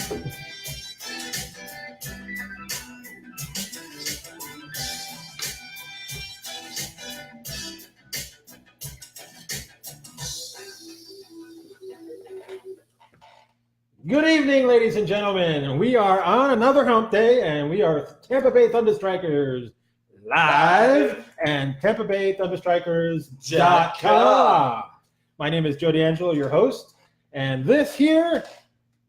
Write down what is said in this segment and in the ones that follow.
Good evening, ladies and gentlemen. We are on another hump day, and we are Tampa Bay ThunderStrikers live and TampaBayThunderStrikers.com. My name is Joe D'Angelo, your host, and this here,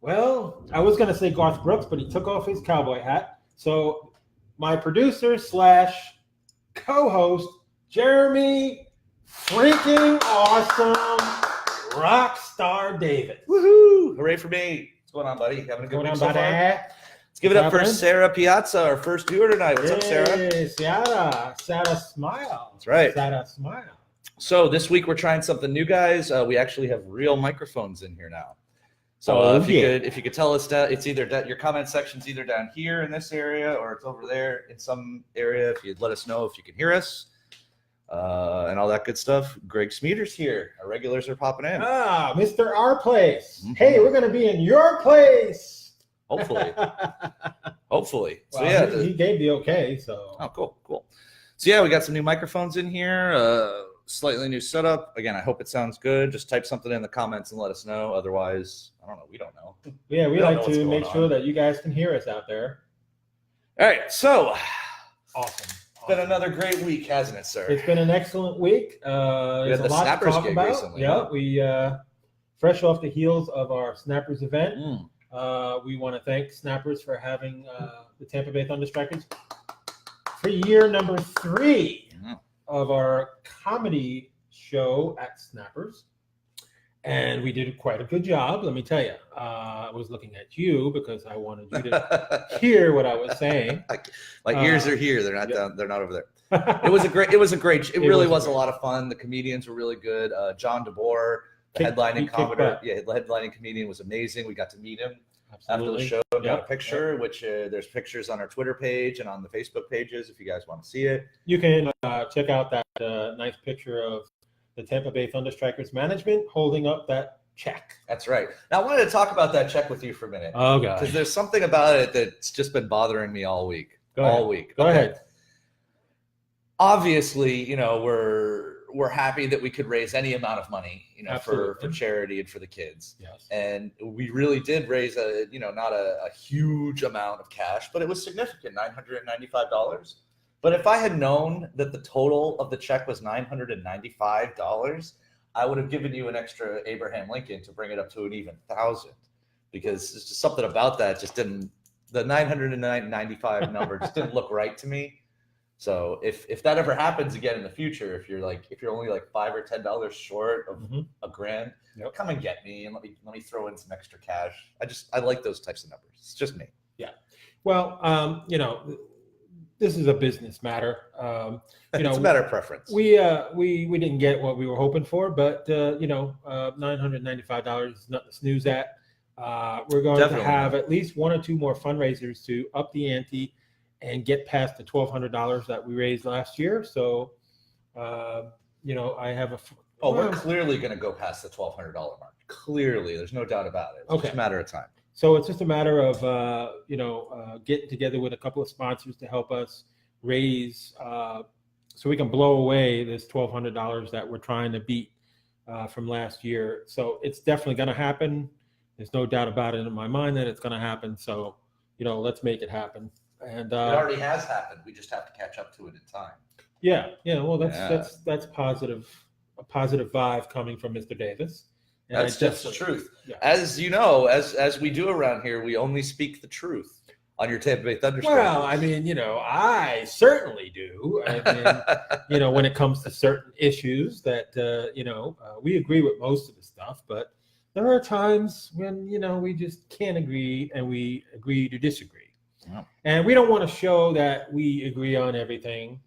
well, I was going to say Garth Brooks, but he took off his cowboy hat. So my producer slash co-host, Jeremy freaking awesome Rockstar David. Woohoo! Hooray for me. What's going on, buddy? Having a good week so far? Let's give it up for Sarah Piazza, our first viewer tonight. What's up, Sarah? Sarah Smile. That's right. Sarah Smile. So this week we're trying something new, guys. We actually have real microphones in here now. So if you could tell us that it's either your comment section's either down here in this area or it's over there in some area. If you'd let us know if you can hear us. And all that good stuff. Greg Smeeter's here. Our regulars are popping in. Mr. Our Place. Mm-hmm. Hey, we're going to be in your place. Hopefully. Hopefully. Well, so yeah, he gave the okay. So. Oh, cool. So yeah, we got some new microphones in here. Slightly new setup. Again, I hope it sounds good. Just type something in the comments and let us know. Otherwise, I don't know. We don't know. Yeah, we like to make sure that you guys can hear us out there. All right. So. Awesome. It's been another great week, hasn't it, sir? It's been an excellent week. We had the Snappers gig recently. Yeah, we fresh off the heels of our Snappers event. We want to thank Snappers for having the Tampa Bay ThunderStrikers for year number 3 of our comedy show at Snappers. And we did quite a good job, let me tell you. I was looking at you because I wanted you to hear what I was saying. My ears are here; they're not down. They're not over there. It was a great. It really was a lot of fun. The comedians were really good. John DeBoer, the headlining comedian, was amazing. We got to meet him after the show. Got a picture, which there's pictures on our Twitter page and on the Facebook pages if you guys want to see it. You can check out that nice picture of the Tampa Bay ThunderStrikers management holding up that check. That's right. Now, I wanted to talk about that check with you for a minute. Oh, God. Because there's something about it that's just been bothering me all week. Go ahead. Obviously, we're happy that we could raise any amount of money, for charity and for the kids. Yes. And we really did raise not a huge amount of cash, but it was significant, $995. But if I had known that the total of the check was $995, I would have given you an extra Abraham Lincoln to bring it up to an even 1,000, because it's just something about that just didn't. The 995 number just didn't look right to me. So if that ever happens again in the future, if you're only like $5 or $10 short of a grand, come and get me and let me throw in some extra cash. I like those types of numbers. It's just me. Yeah. Well, this is a business matter. It's a matter of preference. We didn't get what we were hoping for, but $995 is nothing to snooze at. We're going to have at least 1 or 2 more fundraisers to up the ante and get past the $1,200 that we raised last year. So, I have we're clearly going to go past the $1,200 mark. Clearly, there's no doubt about it. It's just a matter of time. So it's just a matter of, getting together with a couple of sponsors to help us raise so we can blow away this $1,200 that we're trying to beat from last year. So it's definitely going to happen. There's no doubt about it in my mind that it's going to happen. So, let's make it happen. And it already has happened. We just have to catch up to it in time. Yeah. Well, that's positive. A positive vibe coming from Mr. Davis. And that's just the truth. Yeah. As you know, as we do around here, we only speak the truth on your Tampa Bay ThunderStrikers. Well, I certainly do. When it comes to certain issues that, we agree with most of the stuff, but there are times when, we just can't agree and we agree to disagree. Yeah. And we don't want to show that we agree on everything.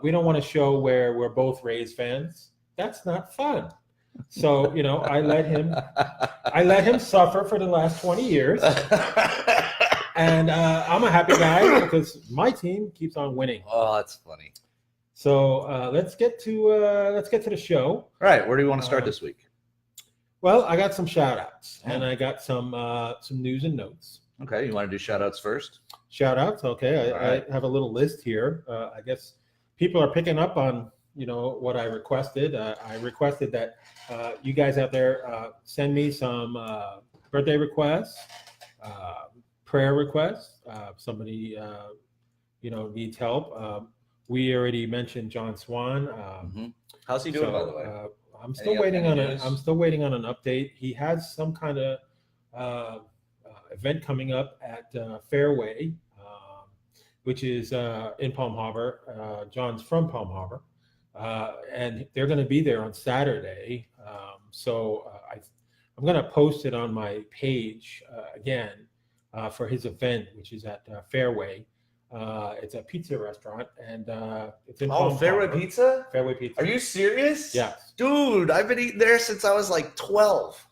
We don't want to show where we're both Rays fans. That's not fun. So, I let him suffer for the last 20 years. And I'm a happy guy because my team keeps on winning. Oh, that's funny. So let's get to the show. All right, where do you want to start this week? Well, I got some shout outs and I got some news and notes. Okay, you want to do shout outs first? Shout outs. Okay. Right. I have a little list here. I guess people are picking up on, what I requested. I requested that you guys out there send me some birthday requests, prayer requests. Somebody, needs help. We already mentioned John Swan. How's he doing, by the way? I'm still waiting on I'm still waiting on an update. He has some kind of event coming up at Fairway, which is in Palm Harbor. John's from Palm Harbor, and they're going to be there on Saturday. So I'm going to post it on my page again for his event, which is at Fairway. It's a pizza restaurant, and it's in Palm Fairway Harbor. Pizza? Fairway Pizza. Are you serious? Yes. Dude, I've been eating there since I was like 12.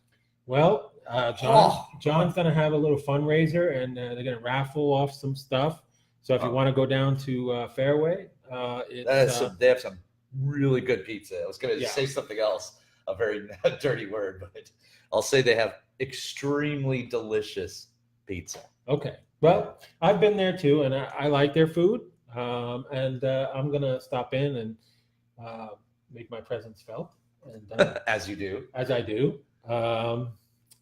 Well, John's going to have a little fundraiser, and they're going to raffle off some stuff. So if you want to go down to Fairway, they have some really good pizza. I was going to say something else, a very dirty word, but I'll say they have extremely delicious pizza. Okay. Well, I've been there too, and I like their food. And I'm going to stop in and make my presence felt. And As you do. As I do.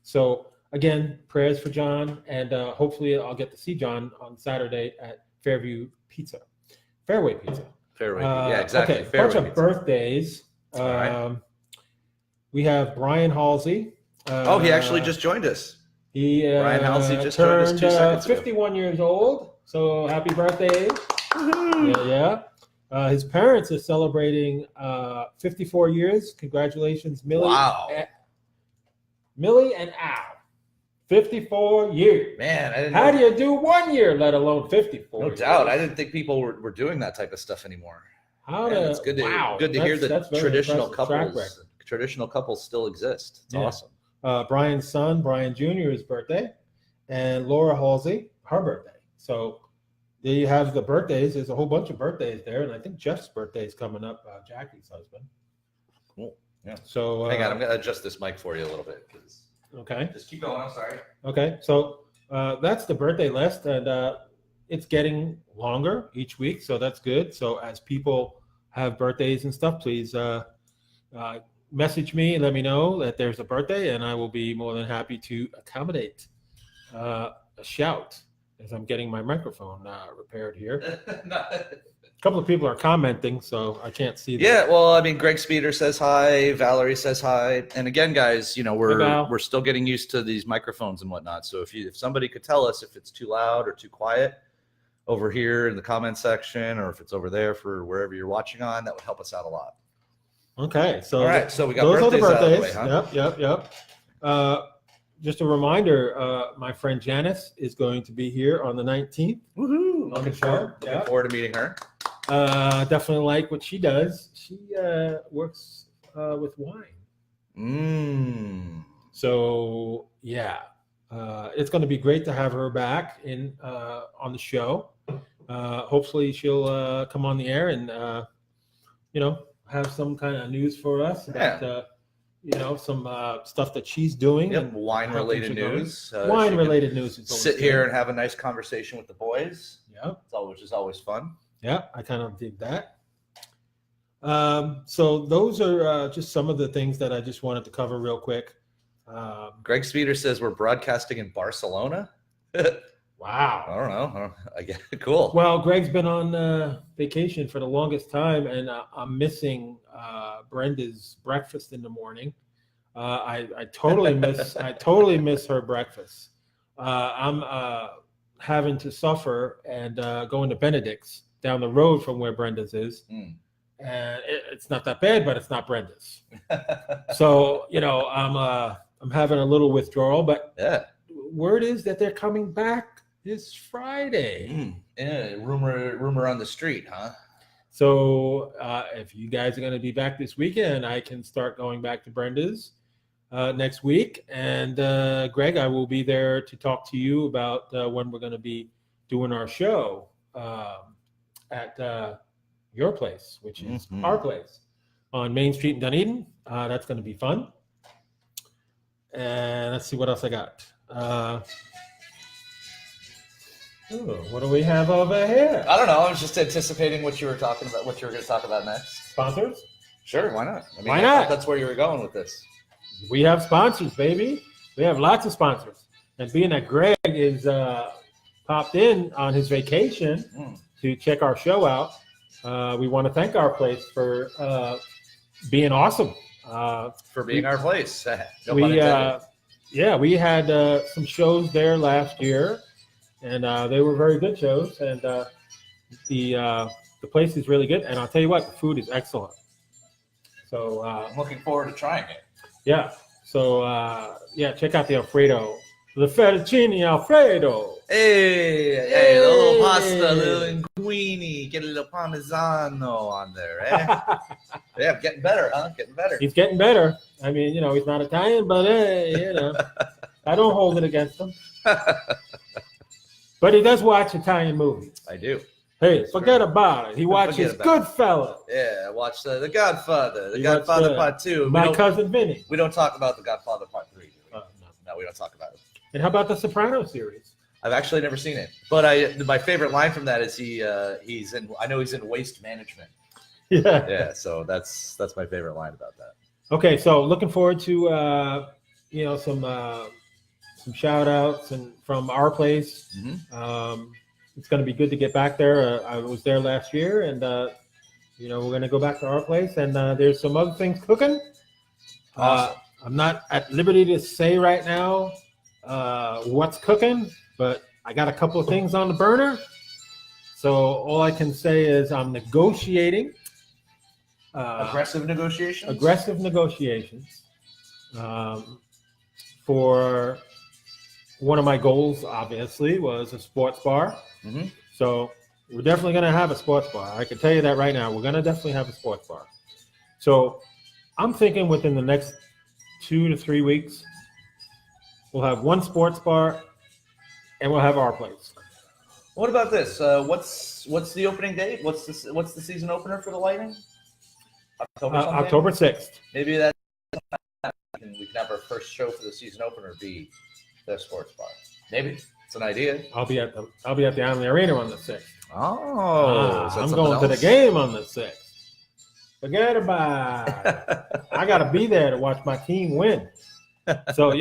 So again, prayers for John, and hopefully I'll get to see John on Saturday at Fairway Pizza. Fairway, yeah, exactly. Okay, Fairway bunch of Pizza. birthdays. Right. We have Brian Halsey. He actually just joined us. Brian Halsey just joined us 2 seconds ago. 51 years old. So happy birthday! Yeah. His parents are celebrating 54 years. Congratulations, Millie. Wow. Millie and Al. 54 years. Man, I didn't How know. do you do 1 year, let alone 54? No doubt. I didn't think people were doing that type of stuff anymore. It's good to hear that traditional couples still exist. It's awesome. Brian's son, Brian Jr., his birthday, and Laura Halsey, her birthday. So there you have the birthdays. There's a whole bunch of birthdays there, and I think Jeff's birthday is coming up, Jackie's husband. Cool. Yeah. So hang on, I'm gonna adjust this mic for you a little bit. Okay. Just keep going. I'm sorry. Okay. So that's the birthday list, and it's getting longer each week, so that's good. So as people have birthdays and stuff, please message me and let me know that there's a birthday, and I will be more than happy to accommodate a shout as I'm getting my microphone repaired here. A couple of people are commenting, so I can't see them. Yeah, well, I mean, Greg Speeder says hi. Valerie says hi. And again, guys, we're still getting used to these microphones and whatnot. So if somebody could tell us if it's too loud or too quiet over here in the comment section, or if it's over there for wherever you're watching on, that would help us out a lot. Okay, so all right, so we got those birthdays, are the birthdays. Out of the way, huh? Yep. Just a reminder, my friend Janice is going to be here on the 19th. Woohoo! On the show. Looking forward to meeting her. Definitely like what she does. She works with wine. So yeah, it's going to be great to have her back on the show. Hopefully she'll come on the air and have some kind of news for us about some stuff that she's doing. Yep, wine-related news. Wine-related news. Sit here and have a nice conversation with the boys. Yeah, which is always fun. Yeah, I kind of dig that. So those are just some of the things that I just wanted to cover real quick. Greg Speeder says we're broadcasting in Barcelona. Wow. I don't know. I guess cool. Well, Greg's been on vacation for the longest time, and I'm missing Brenda's breakfast in the morning. I totally miss her breakfast. I'm having to suffer and going to Benedict's down the road from where Brenda's is. And it's not that bad, but it's not Brenda's. So, I'm having a little withdrawal, but word is that they're coming back this Friday. Yeah, rumor on the street, huh? So if you guys are going to be back this weekend, I can start going back to Brenda's next week. And Greg, I will be there to talk to you about when we're going to be doing our show at your place, which is our place on Main Street in Dunedin. That's going to be fun. And let's see what else I got. What do we have over here? I don't know. I was just anticipating what you were talking about, what you were going to talk about next. Sponsors? Sure, why not? I mean, Why not? That's where you were going with this. We have sponsors, baby. We have lots of sponsors. And being that Greg is popped in on his vacation to check our show out, we want to thank our place for being awesome. For being our place. No we pun intended. we had some shows there last year, and they were very good shows. And the place is really good. And I'll tell you what, the food is excellent. So I'm looking forward to trying it. Yeah. So check out the Alfredo, the fettuccine Alfredo. Hey, a little pasta, a little linguine, get a little parmigiano on there, eh? Yeah, getting better, huh? Getting better. He's getting better. I mean, he's not Italian, but hey, I don't hold it against him. But he does watch Italian movies. I do. Hey, forget about it. He watches Goodfellas. Yeah, watch The Godfather, The Godfather Part 2. My Cousin Vinny. We don't talk about The Godfather Part 3, do we? No, we don't talk about it. And how about the Sopranos series? I've actually never seen it, but my favorite line from that is he's in. I know he's in waste management. Yeah. Yeah. So that's my favorite line about that. Okay, so looking forward to some shout outs and from our place. Mm-hmm. It's going to be good to get back there. I was there last year, and we're going to go back to our place. And there's some other things cooking. Awesome. I'm not at liberty to say right now what's cooking, but I got a couple of things on the burner. So all I can say is I'm negotiating. Aggressive negotiations? Aggressive negotiations for one of my goals, obviously, was a sports bar. Mm-hmm. So we're definitely going to have a sports bar. I can tell you that right now. We're going to definitely have a sports bar. So I'm thinking within the next 2 to 3 weeks, we'll have one sports bar, and we'll have our place. What about this? What's the opening date? What's the season opener for the Lightning? October 6th. Maybe that we can have our first show for the season opener be the sports bar. Maybe it's an idea. I'll be at the Island Arena on the 6th. Oh, I'm going to the game on the 6th. Forget about it. I got to be there to watch my team win. So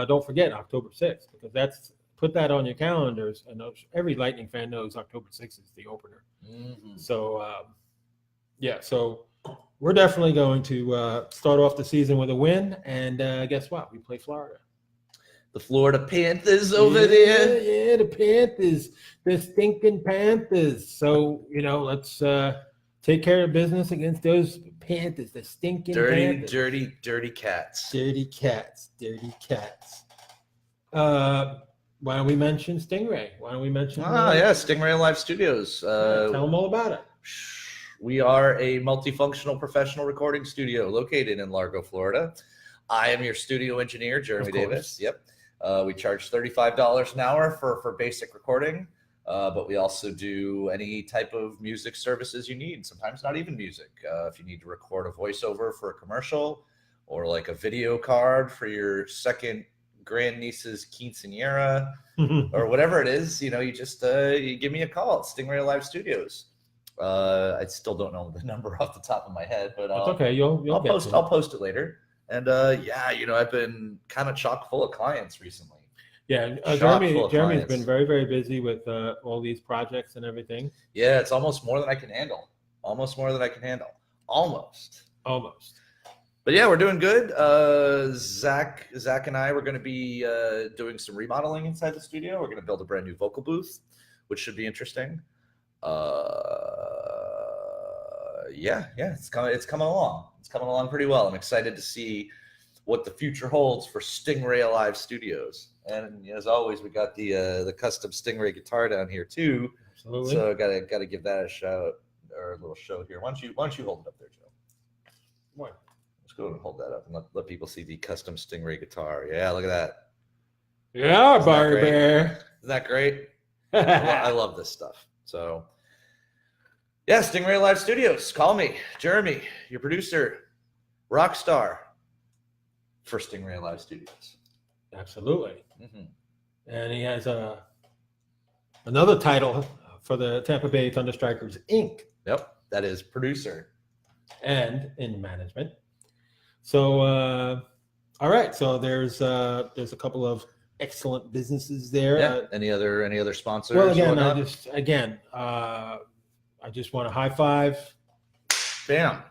don't forget October 6th, because put that on your calendars, and every Lightning fan knows October 6th is the opener. Mm-hmm. So so we're definitely going to start off the season with a win, and guess what? We play Florida. The Florida Panthers over there. Yeah, the Panthers, the stinking Panthers. So let's take care of business against those Panthers, the stinking Panthers. Dirty cats. Dirty cats. Why don't we mention Stingray? Why don't we mention? Stingray Live Studios. Tell them all about it. We are a multifunctional professional recording studio located in Largo, Florida. I am your studio engineer, Jeremy Davis. Yep. We charge $35 an hour for basic recording, but we also do any type of music services you need. Sometimes not even music. If you need to record a voiceover for a commercial, or like a video card for your second grandniece's quinceañera, or whatever it is, you just you give me a call at Stingray Live Studios. I still don't know the number off the top of my head, but it's okay. I'll post it later. And I've been kind of chock full of clients recently. Yeah, Jeremy's been very, very busy with all these projects and everything. Yeah, it's almost more than I can handle. Almost. But yeah, we're doing good. Zach and I, we're going to be doing some remodeling inside the studio. We're going to build a brand new vocal booth, which should be interesting. It's coming along. It's coming along pretty well. I'm excited to see what the future holds for Stingray Live Studios. And as always, we got the custom Stingray guitar down here too. Absolutely. So gotta give that a shout or a little show here. Why don't you hold it up there, Joe? What? Let's go and hold that up and let people see the custom Stingray guitar. Yeah, look at that. Yeah, Barry Bear. Isn't that great? I love this stuff. So, yeah, Stingray Live Studios. Call me, Jeremy, your producer, rock star, for Stingray Live Studios. Absolutely. Mm-hmm. And he has another title for the Tampa Bay ThunderStrikers Inc. Yep, that is producer and in management. So, all right. So there's a couple of excellent businesses there. Yeah. Any other sponsors? Well, again, I just want to high five. Bam.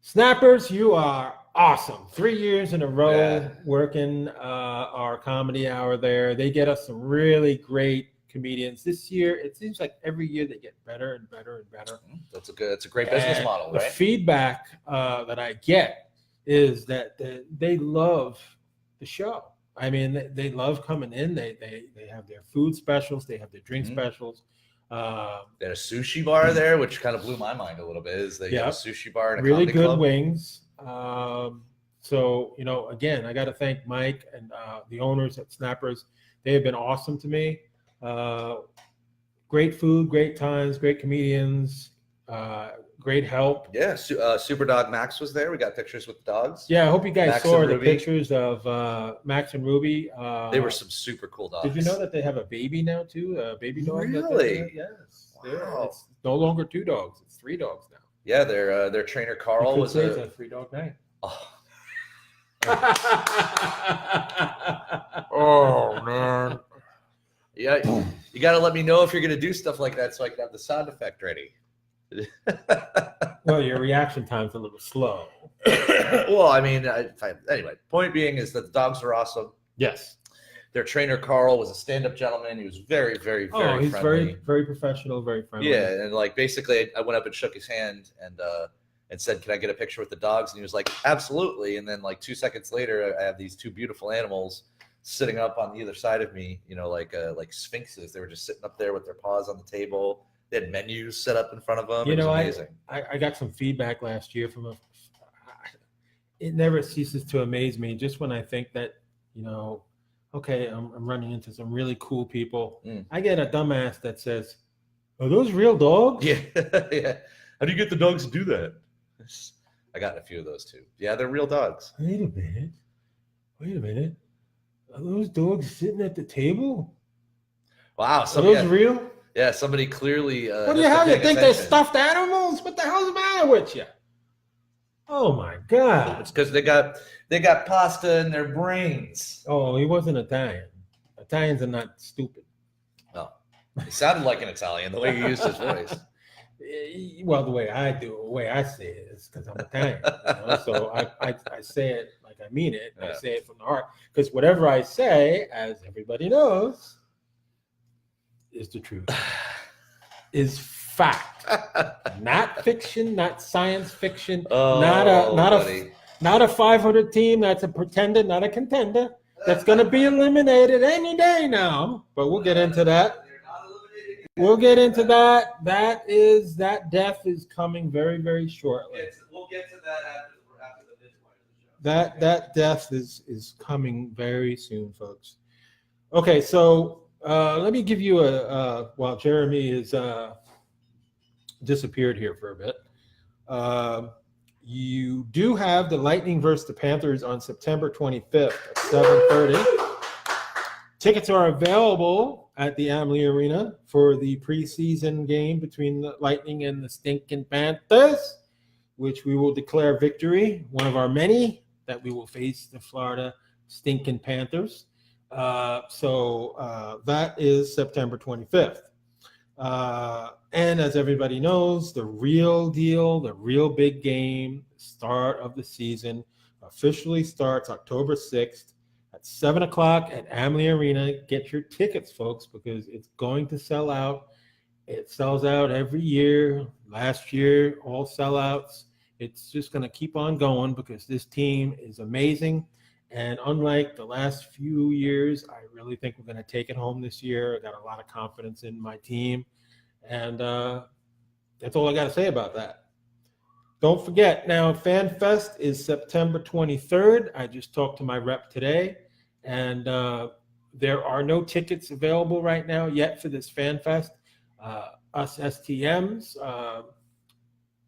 Snappers, you are awesome. 3 years in a row Yeah. working our comedy hour there. They get us some really great comedians. This year, it seems like every year they get better and better and better. That's a great business model, The right? feedback that I get is that they love the show. I mean, they love coming in. They have their food specials. They have their drink specials. They had a sushi bar there, which kind of blew my mind a little bit. Is they have a sushi bar and a really comedy good club. wings. So, again, I got to thank Mike and the owners at Snappers. They have been awesome to me. Great food, great times, great comedians, great help. Yeah, Super Dog Max was there. We got pictures with the dogs. Yeah, I hope you guys Max saw and the Ruby. pictures of Max and Ruby. They were some super cool dogs. Did you know that they have a baby now too? A baby dog? Really? Yes. Wow. It's no longer 2 dogs. It's 3 dogs now. Yeah, their trainer Carl was it's a. a 3-dog night. Oh, Oh man. yeah, you got to let me know if you're going to do stuff like that so I can have the sound effect ready. Well, your reaction time's a little slow. Well, I mean, anyway, point being is that the dogs were awesome. Yes. Their trainer Carl was a stand-up gentleman. He was very, very, very He's friendly. very, very professional, very friendly. Yeah, and like basically, I went up and shook his hand and said, "Can I get a picture with the dogs?" And he was like, "Absolutely." And then like 2 seconds later, I have these 2 beautiful animals sitting up on either side of me. Like sphinxes. They were just sitting up there with their paws on the table. They had menus set up in front of them. It was amazing. I got some feedback last year from it never ceases to amaze me just when I think that, okay, I'm running into some really cool people. I get a dumbass that says, "Are those real dogs?" Yeah, yeah. How do you get the dogs to do that? I got a few of those too. Yeah, they're real dogs. Wait a minute. Are those dogs sitting at the table? Wow, Are those real? Yeah, somebody clearly. What do you have? You think they're stuffed animals? What the hell's the matter with you? Oh my God! It's because they got pasta in their brains. Oh, he wasn't Italian. Italians are not stupid. No, he sounded like an Italian the way he used his voice. Well, the way I say it is because I'm Italian. So I say it like I mean it. I say it from the heart because whatever I say, as everybody knows, is the truth. Is fact, not fiction, not science fiction, not a 500 team that's a pretender, not a contender. That's going to be eliminated any day now. But we'll get into that. We'll get into that. That death is coming very, very shortly. We'll get to that after the midpoint of the show. That death is coming very soon, folks. Okay, so let me give you while Jeremy is disappeared here for a bit. You do have the Lightning versus the Panthers on September 25th at 7:30. Tickets are available at the Amalie Arena for the preseason game between the Lightning and the Stinking Panthers, which we will declare victory, one of our many that we will face the Florida Stinking Panthers. So that is September 25th. And as everybody knows, the real deal, the real big game, start of the season, officially starts October 6th at 7 o'clock at Amalie Arena. Get your tickets, folks, because it's going to sell out. It sells out every year. Last year, all sellouts. It's just going to keep on going because this team is amazing. And unlike the last few years, I really think we're going to take it home this year. I got a lot of confidence in my team. And that's all I got to say about that. Don't forget, now FanFest is September 23rd. I just talked to my rep today, and there are no tickets available right now yet for this FanFest. Us STMs,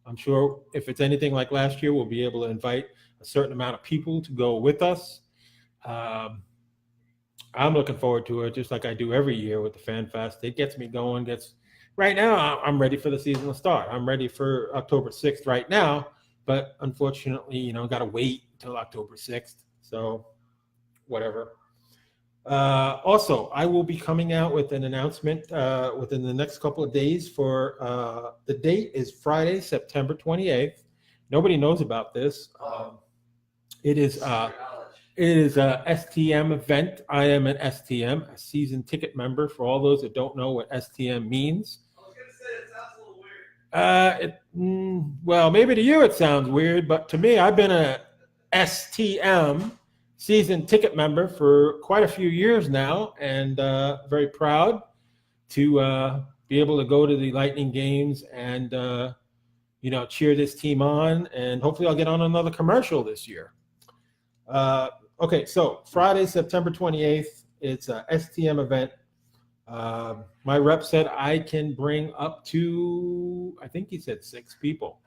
I'm sure if it's anything like last year, we'll be able to invite a certain amount of people to go with us. I'm looking forward to it, just like I do every year with the Fan Fest. It gets me going. Right now, I'm ready for the season to start. I'm ready for October 6th right now, but unfortunately, got to wait until October 6th. So, whatever. Also, I will be coming out with an announcement within the next couple of days for the date is Friday, September 28th. Nobody knows about this. It is a STM event. I am an STM, a season ticket member. For all those that don't know what STM means. I was going to say, it sounds a little weird. Well, maybe to you it sounds weird, but to me, I've been a STM season ticket member for quite a few years now, and very proud to be able to go to the Lightning games and cheer this team on, and hopefully I'll get on another commercial this year. Okay, so Friday, September 28th, it's a STM event. My rep said I can bring up to, I think he said 6 people.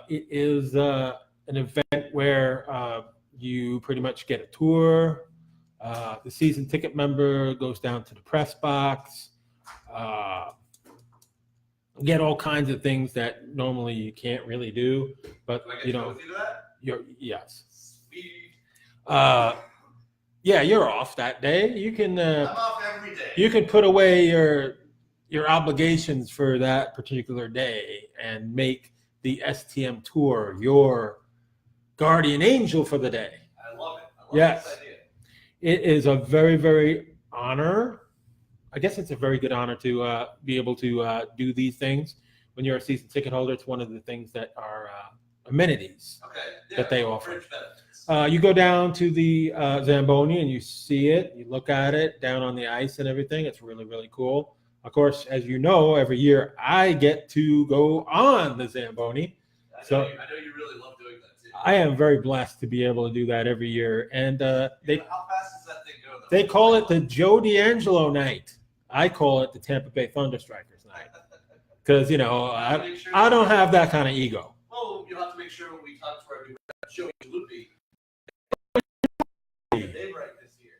It is an event where you pretty much get a tour. The season ticket member goes down to the press box. Get all kinds of things that normally you can't really do, but yes. You're off that day. You can. I'm off every day. You can put away your obligations for that particular day and make the STM tour your guardian angel for the day. I love it. Yes. This idea. It is a very, very honor. I guess it's a very good honor to be able to do these things. When you're a season ticket holder, it's one of the things that are amenities that they offer. You go down to the Zamboni and you see it. You look at it down on the ice and everything. It's really, really cool. Of course, as you know, every year I get to go on the Zamboni. I know you really love doing that too. I am very blessed to be able to do that every year. And how fast does that thing go, though? they call it the Joe D'Angelo night. I call it the Tampa Bay ThunderStrikers night. Because, I don't have that kind of ego. Well, you'll have to make sure when we talk to our new Joey Loopy. They right this year.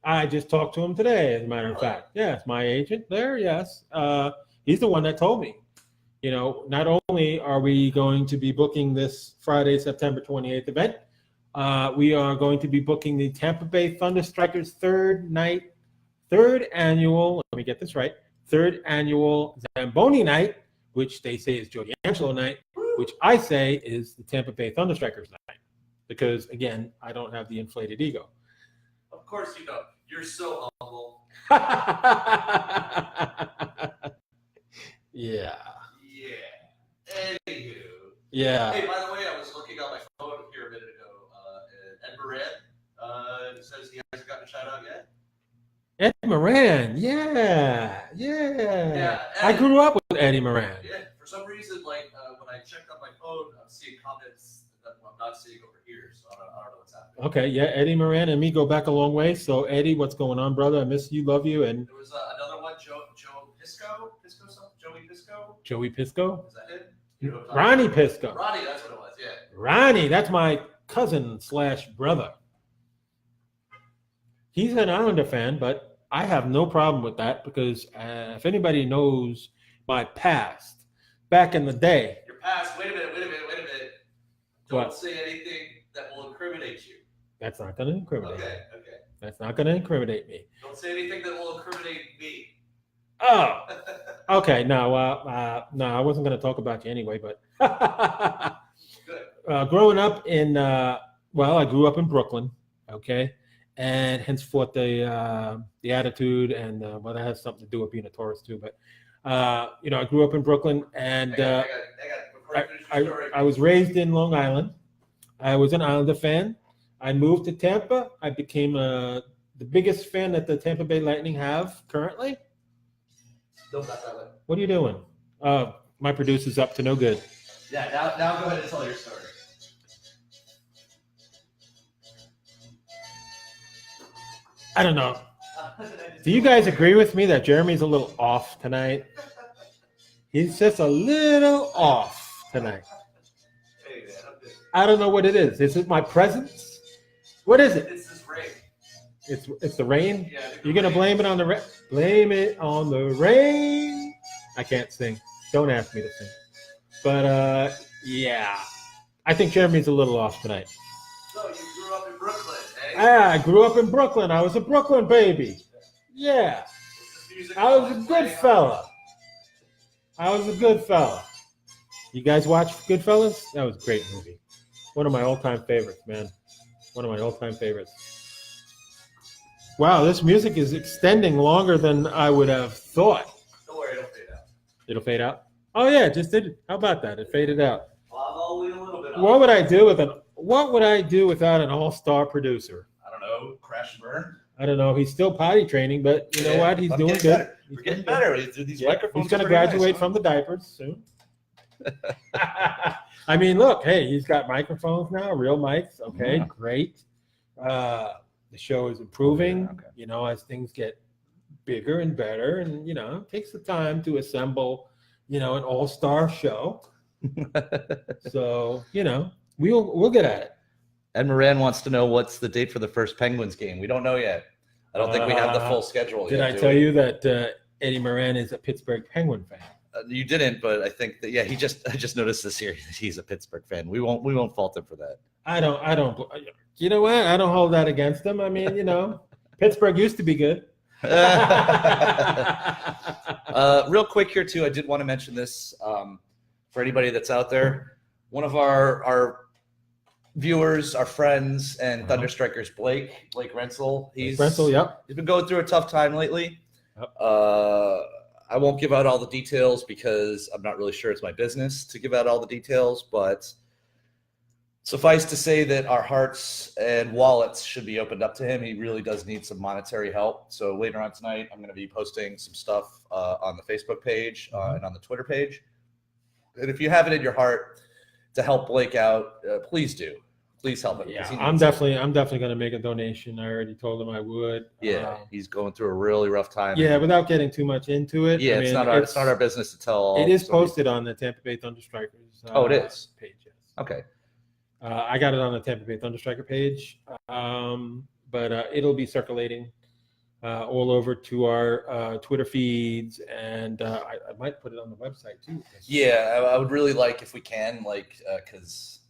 I just talked to him today, as a matter of fact. Yes, my agent there, yes. He's the one that told me. Not only are we going to be booking this Friday, September 28th event, we are going to be booking the Tampa Bay ThunderStrikers third annual, let me get this right, third annual Zamboni night, which they say is Joe D'Angelo night, which I say is the Tampa Bay ThunderStrikers night. Because, again, I don't have the inflated ego. Of course you don't. You're so humble. Yeah. Anywho. Yeah. Hey, by the way, I was looking on my phone here a minute ago. Ed Moran says he hasn't gotten a shout out yet. Ed Moran, yeah. I grew up with Eddie Moran. Yeah, for some reason, when I checked on my phone, I'm seeing comments that I'm not seeing over here, so I don't know what's happening. Okay, yeah, Eddie Moran and me go back a long way. So, Eddie, what's going on, brother? I miss you, love you. And there was another one, Joey Pisco. Joey Pisco? Is that it? Ronnie Pisco. Ronnie, that's what it was, yeah. Ronnie, that's my cousin / brother. He's an Islander fan, but I have no problem with that because if anybody knows my past, back in the day. Your past, wait a minute. Don't say anything that will incriminate you. That's not going to incriminate me. Okay. That's not going to incriminate me. Don't say anything that will incriminate me. Oh, okay. No, I wasn't going to talk about you anyway, but Good. Growing up I grew up in Brooklyn, okay? And henceforth the attitude and that has something to do with being a tourist too. But I grew up in Brooklyn, and I was raised in Long Island. I was an Islander fan. I moved to Tampa. I became the biggest fan that the Tampa Bay Lightning have currently. No, not that way. What are you doing? My producer's up to no good. Yeah, now go ahead and tell your story. I don't know. Do you guys agree with me that Jeremy's a little off tonight? He's just a little off tonight. Hey, man, I'm good. I don't know what it is. Is it my presence? What is it? It's this rain. It's the rain. Yeah, You're gonna blame it on the rain. Blame it on the rain. I can't sing. Don't ask me to sing. But yeah, I think Jeremy's a little off tonight. So you grew up in Brooklyn, eh? I grew up in Brooklyn. I was a Brooklyn baby. Yeah, I was a good fella. You guys watch Goodfellas? That was a great movie. One of my all-time favorites, man. One of my all-time favorites. Wow, this music is extending longer than I would have thought. Don't worry, it'll fade out. It'll fade out? Oh yeah, it just did. How about that? It faded out. Well, I'll lean a little bit. What would I do without an all-star producer? I don't know. Crash and burn. I don't know. He's still potty training, but you know what? He's I'm doing getting good. better. We're getting better. These microphones He's going to are pretty graduate nice, from the diapers soon. I mean, look, hey, he's got microphones now, real mics. Okay, Yeah. great. The show is improving, Okay. you know, as things get bigger and better. And, you know, it takes the time to assemble, you know, an all-star show. So, you know, we'll get at it. Ed Moran wants to know what's the date for the first Penguins game. We don't know yet. I don't think we have the full schedule Did yet. I do tell we? you that Eddie Moran is a Pittsburgh Penguin fan? You didn't, but I think that I just noticed this year that he's a Pittsburgh fan. We won't fault him for that. I don't. You know what? I don't hold that against him. I mean, you know, Pittsburgh used to be good. Real quick here too, I did want to mention this for anybody that's out there. One of our viewers, our friends, and ThunderStrikers, Blake Rensel. Yep. He's been going through a tough time lately. Yep. I won't give out all the details because I'm not really sure it's my business to give out all the details, but suffice to say that our hearts and wallets should be opened up to him. He really does need some monetary help. So later on tonight, I'm going to be posting some stuff on the Facebook page and on the Twitter page. And if you have it in your heart to help Blake out, please do. Please help him. Yeah, I'm definitely going to make a donation. I already told him I would. Yeah, he's going through a really rough time. Yeah, without getting too much into it. Yeah, I mean, it's not our business to tell. It is posted on the Tampa Bay ThunderStrikers. Oh, it is? Page. Yes. Okay. I got it on the Tampa Bay ThunderStriker page, but it'll be circulating all over to our Twitter feeds, and I might put it on the website too. Yeah, I would really like if we can, because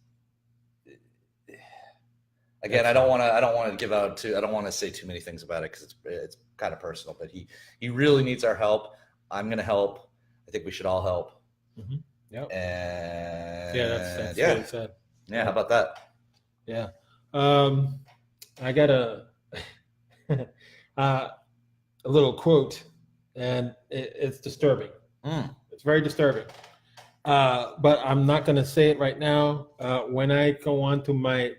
again, I don't want to give out I don't want to say too many things about it because it's kind of personal. But he really needs our help. I'm going to help. I think we should all help. Mm-hmm. Yep. And yeah, that's really sad. Yeah, how about that? Yeah. I got a little quote, and it's disturbing. It's very disturbing. But I'm not going to say it right now. When I go on to my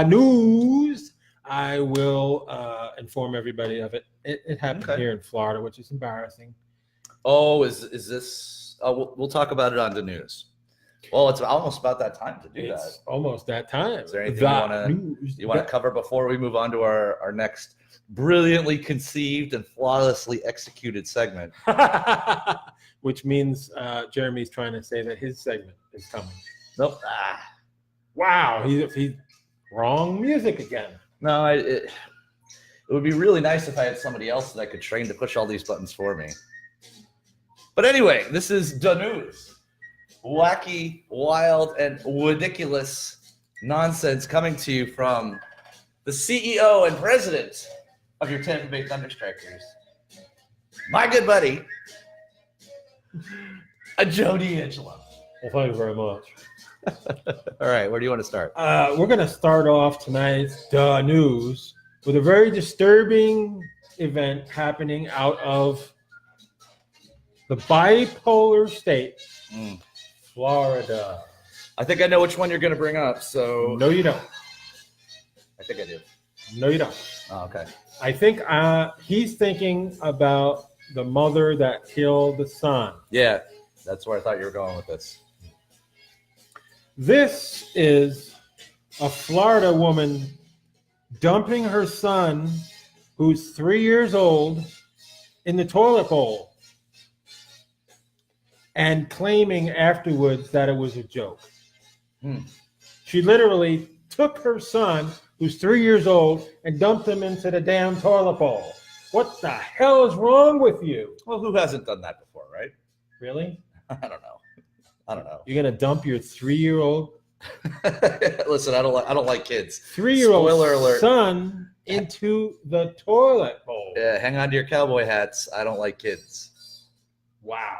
news, I will inform everybody of it. It happened here in Florida, which is embarrassing. Oh, is this? We'll talk about it on the news. Well, it's almost about that time to do that. It's almost that time. Is there anything you want to cover before we move on to our next brilliantly conceived and flawlessly executed segment? Which means Jeremy's trying to say that his segment is coming. Nope. Wow, he's wrong music again. No, it would be really nice if I had somebody else that I could train to push all these buttons for me. But anyway, this is the news. Wacky, wild, and ridiculous nonsense coming to you from the CEO and president of your Tampa Bay ThunderStrikers, my good buddy, Joe D'Angelo. Well, thank you very much. All right, where do you want to start? We're going to start off tonight's news with a very disturbing event happening out of the bipolar state, Florida. I think I know which one you're going to bring up, so... No, you don't. I think I do. No, you don't. Oh, okay. I think he's thinking about the mother that killed the son. Yeah, that's where I thought you were going with this. This is a Florida woman dumping her son, who's 3 years old, in the toilet bowl and claiming afterwards that it was a joke. She literally took her son, who's 3 years old, and dumped him into the damn toilet bowl. What the hell is wrong with you? Well, who hasn't done that before, right? Really? I don't know. You're gonna dump your 3-year-old Listen, I don't like kids. 3-year-old Spoiler alert. son into the toilet bowl? Yeah, hang on to your cowboy hats. I don't like kids. Wow.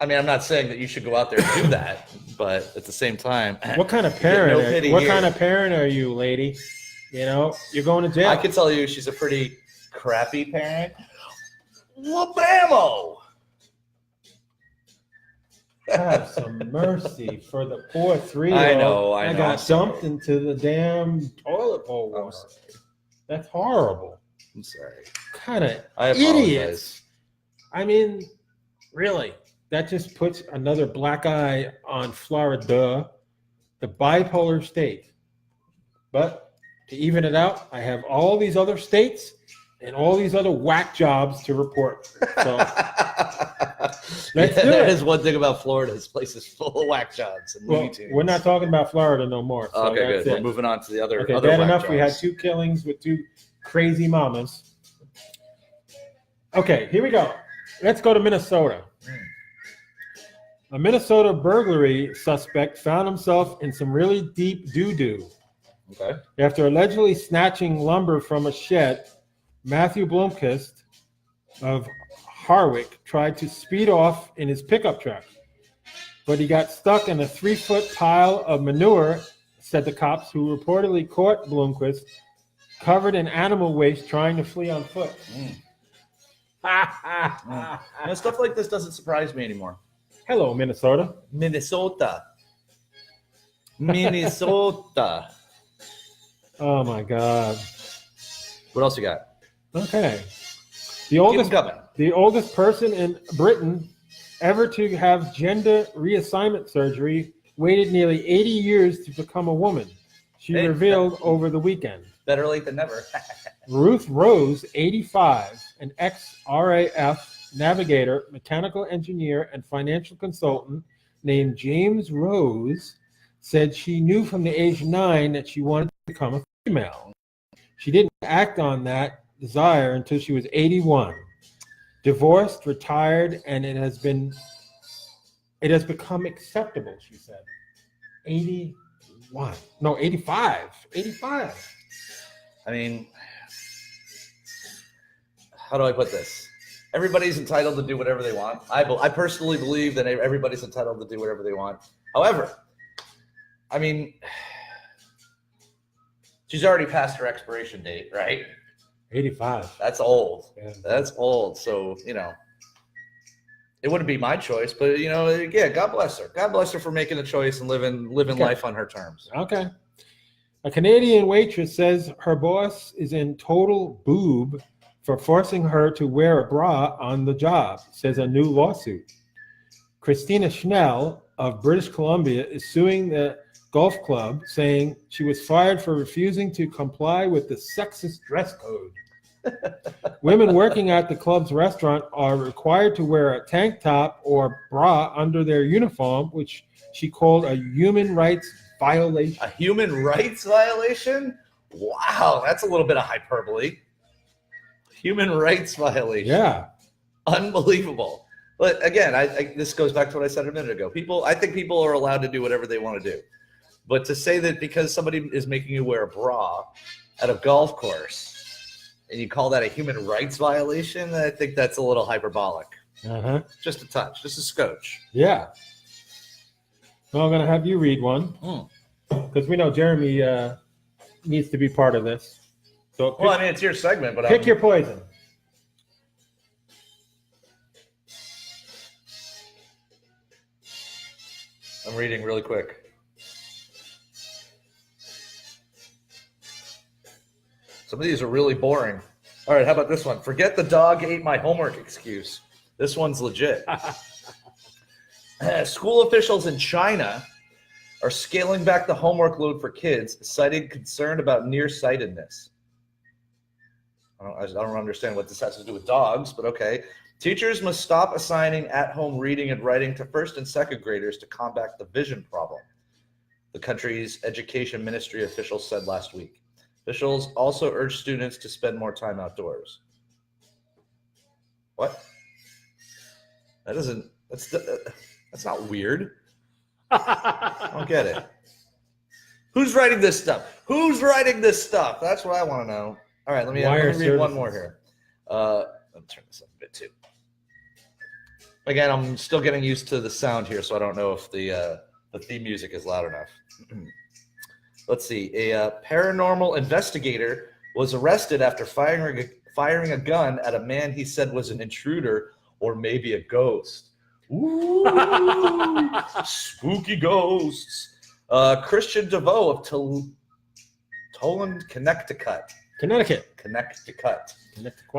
I mean, I'm not saying that you should go out there and do that, but at the same time, What kind of parent? no pity What here. kind of parent are you, lady? You know, you're going to jail. I can tell you she's a pretty crappy parent. Wabamo! Have some mercy for the poor 3-year-old. I know. I I'm got sorry. dumped into the damn toilet bowl. I'm water. sorry. That's horrible. I'm sorry. Kind of I apologize. idiots. I mean, really, that just puts another black eye on Florida, the bipolar state. But to even it out, I have all these other states and all these other whack jobs to report. So let's do That it. is one thing about Florida. This place is full of whack jobs and Well, Looney Tunes. we're not talking about Florida no more. So Okay, that's good. We're it. moving on to the other. Okay, other bad whack enough. We had jobs. 2 killings with 2 crazy mamas. Okay, here we go. Let's go to Minnesota. A Minnesota burglary suspect found himself in some really deep doo-doo. Okay. After allegedly snatching lumber from a shed, Matthew Blomkist of Harwick tried to speed off in his pickup truck, but he got stuck in a 3-foot pile of manure, said the cops, who reportedly caught Blomkist covered in animal waste trying to flee on foot. Stuff like this doesn't surprise me anymore. Hello, Minnesota. Minnesota. Oh my God. What else you got? Okay. Keep 'em coming. The oldest person in Britain ever to have gender reassignment surgery waited nearly 80 years to become a woman. She Hey. revealed over the weekend. Better late than never. Ruth Rose, 85, an ex-RAF navigator, mechanical engineer, and financial consultant named James Rose, said she knew from the age of 9 that she wanted to become a female. She didn't act on that desire until she was 81. Divorced, retired, and it has become acceptable, she said. 81. No, 85. 85. I mean, how do I put this? Everybody's entitled to do whatever they want. I personally believe that everybody's entitled to do whatever they want. However, I mean, she's already past her expiration date, right? 85. That's old. Yeah. That's old. So, it wouldn't be my choice, but yeah, God bless her. God bless her for making a choice and living Okay. life on her terms. Okay. A Canadian waitress says her boss is in total boob for forcing her to wear a bra on the job, says a new lawsuit. Christina Schnell of British Columbia is suing the golf club, saying she was fired for refusing to comply with the sexist dress code. Women working at the club's restaurant are required to wear a tank top or bra under their uniform, which she called a human rights violation. A human rights violation? Wow, that's a little bit of hyperbole. Human rights violation. Yeah. Unbelievable. But again, this goes back to what I said a minute ago. I think people are allowed to do whatever they want to do. But to say that because somebody is making you wear a bra at a golf course and you call that a human rights violation, I think that's a little hyperbolic. Uh-huh. Just a touch, just a scotch. Yeah. Well, I'm going to have you read one because we know Jeremy needs to be part of this. So Well, I mean, it's your segment, but pick your poison. I'm reading really quick. Some of these are really boring. All right, how about this one? Forget the dog ate my homework excuse. This one's legit. School officials in China are scaling back the homework load for kids, citing concern about nearsightedness. I don't understand what this has to do with dogs, but okay. Teachers must stop assigning at-home reading and writing to first and second graders to combat the vision problem. the country's education ministry officials said last week. Officials also urged students to spend more time outdoors. What? That's not weird. I don't get it. Who's writing this stuff? Who's writing this stuff? That's what I want to know. All right, let me read one more here. Let me turn this up a bit too. Again, I'm still getting used to the sound here, so I don't know if the theme music is loud enough. Let's see. A paranormal investigator was arrested after firing a gun at a man he said was an intruder or maybe a ghost. Ooh, spooky ghosts. Christian DeVoe of Toland, Connecticut.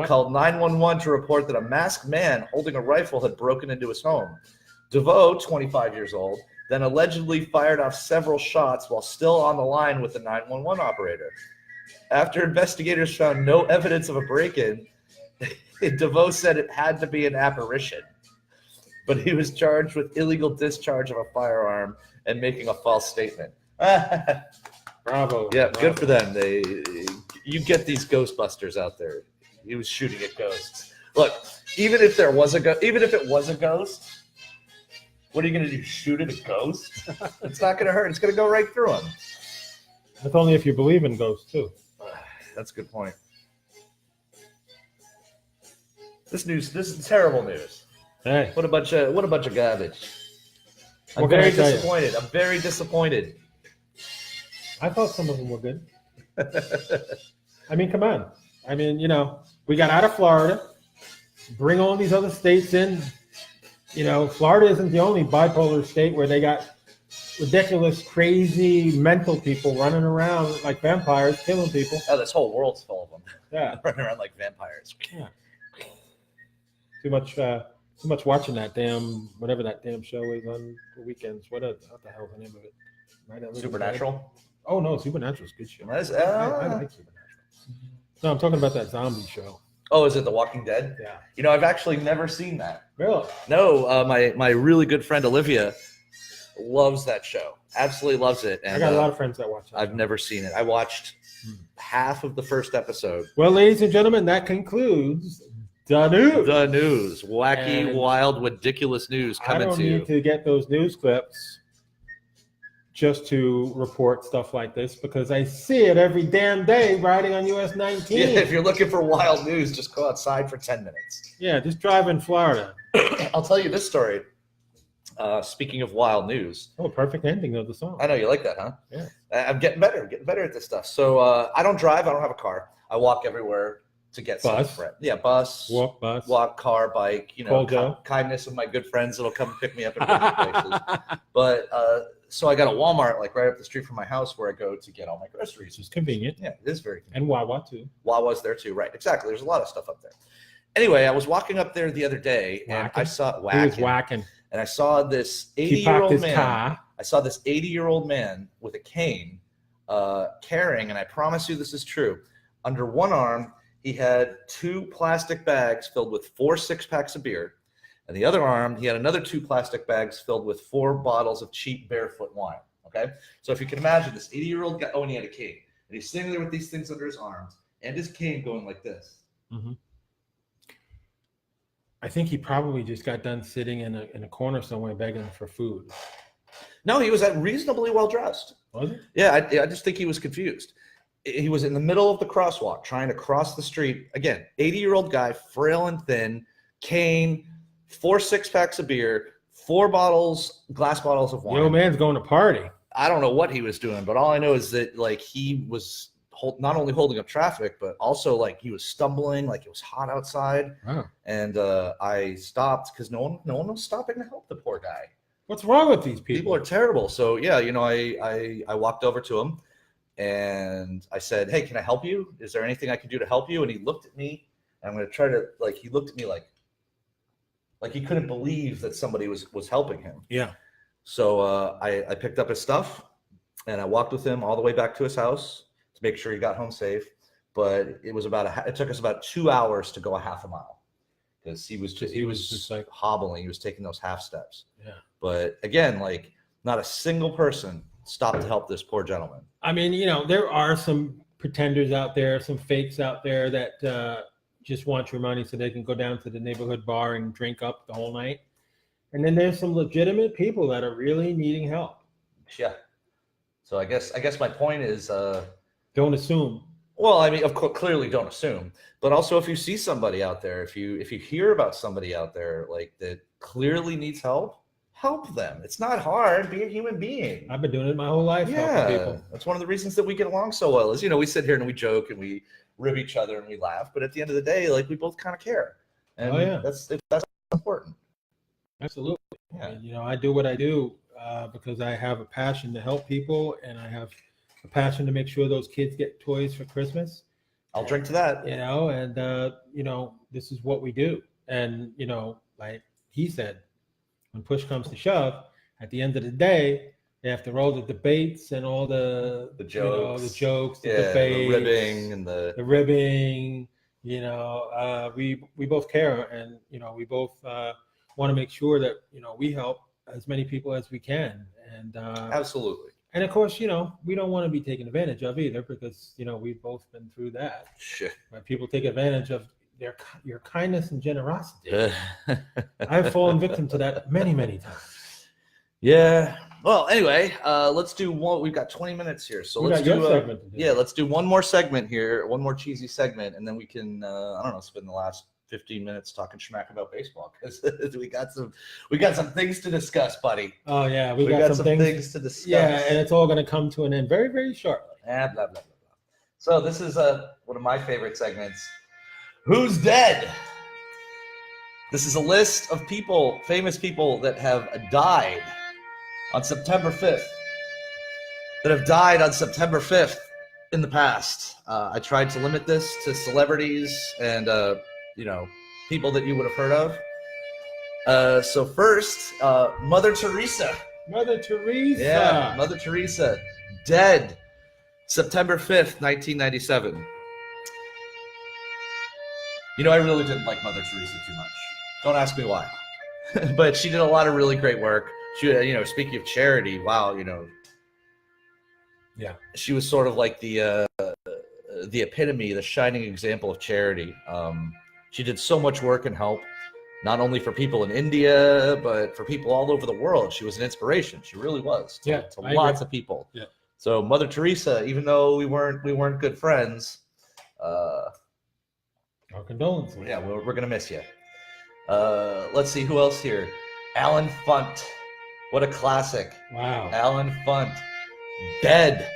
Called 911 to report that a masked man holding a rifle had broken into his home. DeVoe, 25 years old, then allegedly fired off several shots while still on the line with the 911 operator. After investigators found no evidence of a break-in, DeVoe said it had to be an apparition. But he was charged with illegal discharge of a firearm and making a false statement. Bravo. Yeah, bravo. good for them. You get these Ghostbusters out there. He was shooting at ghosts. Look, even if it was a ghost, what are you going to do? Shoot at a ghost? It's not going to hurt. It's going to go right through him. That's only if you believe in ghosts too. That's a good point. This is terrible news. Hey, What a bunch of garbage. I'm What can very I tell you? disappointed. I'm very disappointed. I thought some of them were good. I mean, come on. I mean, we got out of Florida. Bring all these other states in. Florida isn't the only bipolar state where they got ridiculous, crazy, mental people running around like vampires, killing people. Oh, this whole world's full of them. Yeah. Running around like vampires. Yeah. Too much watching that whatever that damn show is on the weekends. What the hell's the name of it? Supernatural? Oh no, Supernatural's a good show. That is- I like Supernatural. No, I'm talking about that zombie show. Oh, is it The Walking Dead? Yeah. I've actually never seen that. Really? No, my really good friend Olivia loves that show. Absolutely loves it. And I got a lot of friends that watch that. I've show. never seen it. I watched half of the first episode. Well, ladies and gentlemen, that concludes the news. The news. Wacky, And wild, ridiculous news I coming don't to you. need to get those news clips just to report stuff like this because I see it every damn day riding on US 19. Yeah, if you're looking for wild news, just go outside for 10 minutes. Yeah, just drive in Florida. I'll tell you this story. Speaking of wild news. Oh, perfect ending of the song. I know you like that, huh? Yeah. I'm getting better at this stuff. So I don't drive. I don't have a car. I walk everywhere to get Bus. stuff. Yeah, bus. Bus. Walk, car, bike. Call Joe. Kindness of my good friends that'll come pick me up and bring me places. But so I got a Walmart like right up the street from my house where I go to get all my groceries. Which is convenient. Yeah, it is very convenient. And Wawa too. Wawa's there too, right? Exactly. There's a lot of stuff up there. Anyway, I was walking up there the other day and I saw He was whacking. and I saw this He parked 80-year-old his man. car. I saw this 80-year-old man with a cane carrying, and I promise you this is true, under one arm, he had 2 plastic bags filled with 4 six-packs of beer. And the other arm, he had another 2 plastic bags filled with 4 bottles of cheap barefoot wine. Okay? So if you can imagine this 80-year-old guy, oh, and he had a cane. And he's standing there with these things under his arms and his cane going like this. Mm-hmm. I think he probably just got done sitting in a corner somewhere begging for food. No, he was reasonably well dressed. Was he? Yeah, I just think he was confused. He was in the middle of the crosswalk trying to cross the street. Again, 80-year-old guy, frail and thin, cane, 4 six-packs of beer, 4 glass bottles of wine. The old man's going to party. I don't know what he was doing, but all I know is that like he was not only holding up traffic, but also like he was stumbling, like it was hot outside. Wow. And I stopped because no one was stopping to help the poor guy. What's wrong with these people? People are terrible. So yeah, I walked over to him and I said, "Hey, can I help you? Is there anything I can do to help you?" And he looked at me. And I'm going to try to he looked at me like he couldn't believe that somebody was helping him. Yeah. So I picked up his stuff and I walked with him all the way back to his house to make sure he got home safe. But it was it took us about 2 hours to go a half a mile because he was just like hobbling. He was taking those half steps. Yeah. But again, like not a single person stop to help this poor gentleman. I mean, there are some pretenders out there, some fakes out there that just want your money so they can go down to the neighborhood bar and drink up the whole night. And then there's some legitimate people that are really needing help. Yeah. So I guess my point is, don't assume. well, I mean, of course, clearly don't assume, but also if you see somebody out there, if you hear about somebody out there like that clearly needs help them. It's not hard. Be a human being. I've been doing it my whole life. Helping people. That's one of the reasons that we get along so well. Is we sit here and we joke and we rib each other and we laugh, but at the end of the day, like we both kind of care, and that's important. Absolutely. Yeah. And, I do what I do because I have a passion to help people, and I have a passion to make sure those kids get toys for Christmas. I'll drink to that. And this is what we do. And like he said, when push comes to shove, at the end of the day, they have to roll the debates and all the jokes, the debates, the ribbing and the ribbing. We both care, and we both want to make sure that we help as many people as we can. And absolutely. And of course, we don't want to be taken advantage of either, because we've both been through that. Shit. When people take advantage of your kindness and generosity. I've fallen victim to that many, many times. Yeah. Well, anyway, let's do one. We've got 20 minutes here, so let's do segment. let's do one more segment here, one more cheesy segment, and then we can spend the last 15 minutes talking schmack about baseball, because we got some things to discuss, buddy. Oh yeah, we got some things to discuss. Yeah, and it's all going to come to an end very, very shortly. Blah blah blah blah. So this is one of my favorite segments. Who's dead? This is a list of people, famous people that have died on September 5th. That have died on September 5th in the past. I tried to limit this to celebrities and people that you would have heard of. So first, Mother Teresa. Mother Teresa. Yeah, Mother Teresa, dead September 5th, 1997. I really didn't like Mother Teresa too much. Don't ask me why. But she did a lot of really great work. She, speaking of charity, wow, Yeah. She was sort of like the epitome, the shining example of charity. She did so much work and help, not only for people in India, but for people all over the world. She was an inspiration. She really was to lots of people. Yeah. So Mother Teresa, even though we weren't good friends, our condolences. yeah, we're gonna miss you. Let's see who else here. Alan Funt, what a classic. Wow. Alan Funt, dead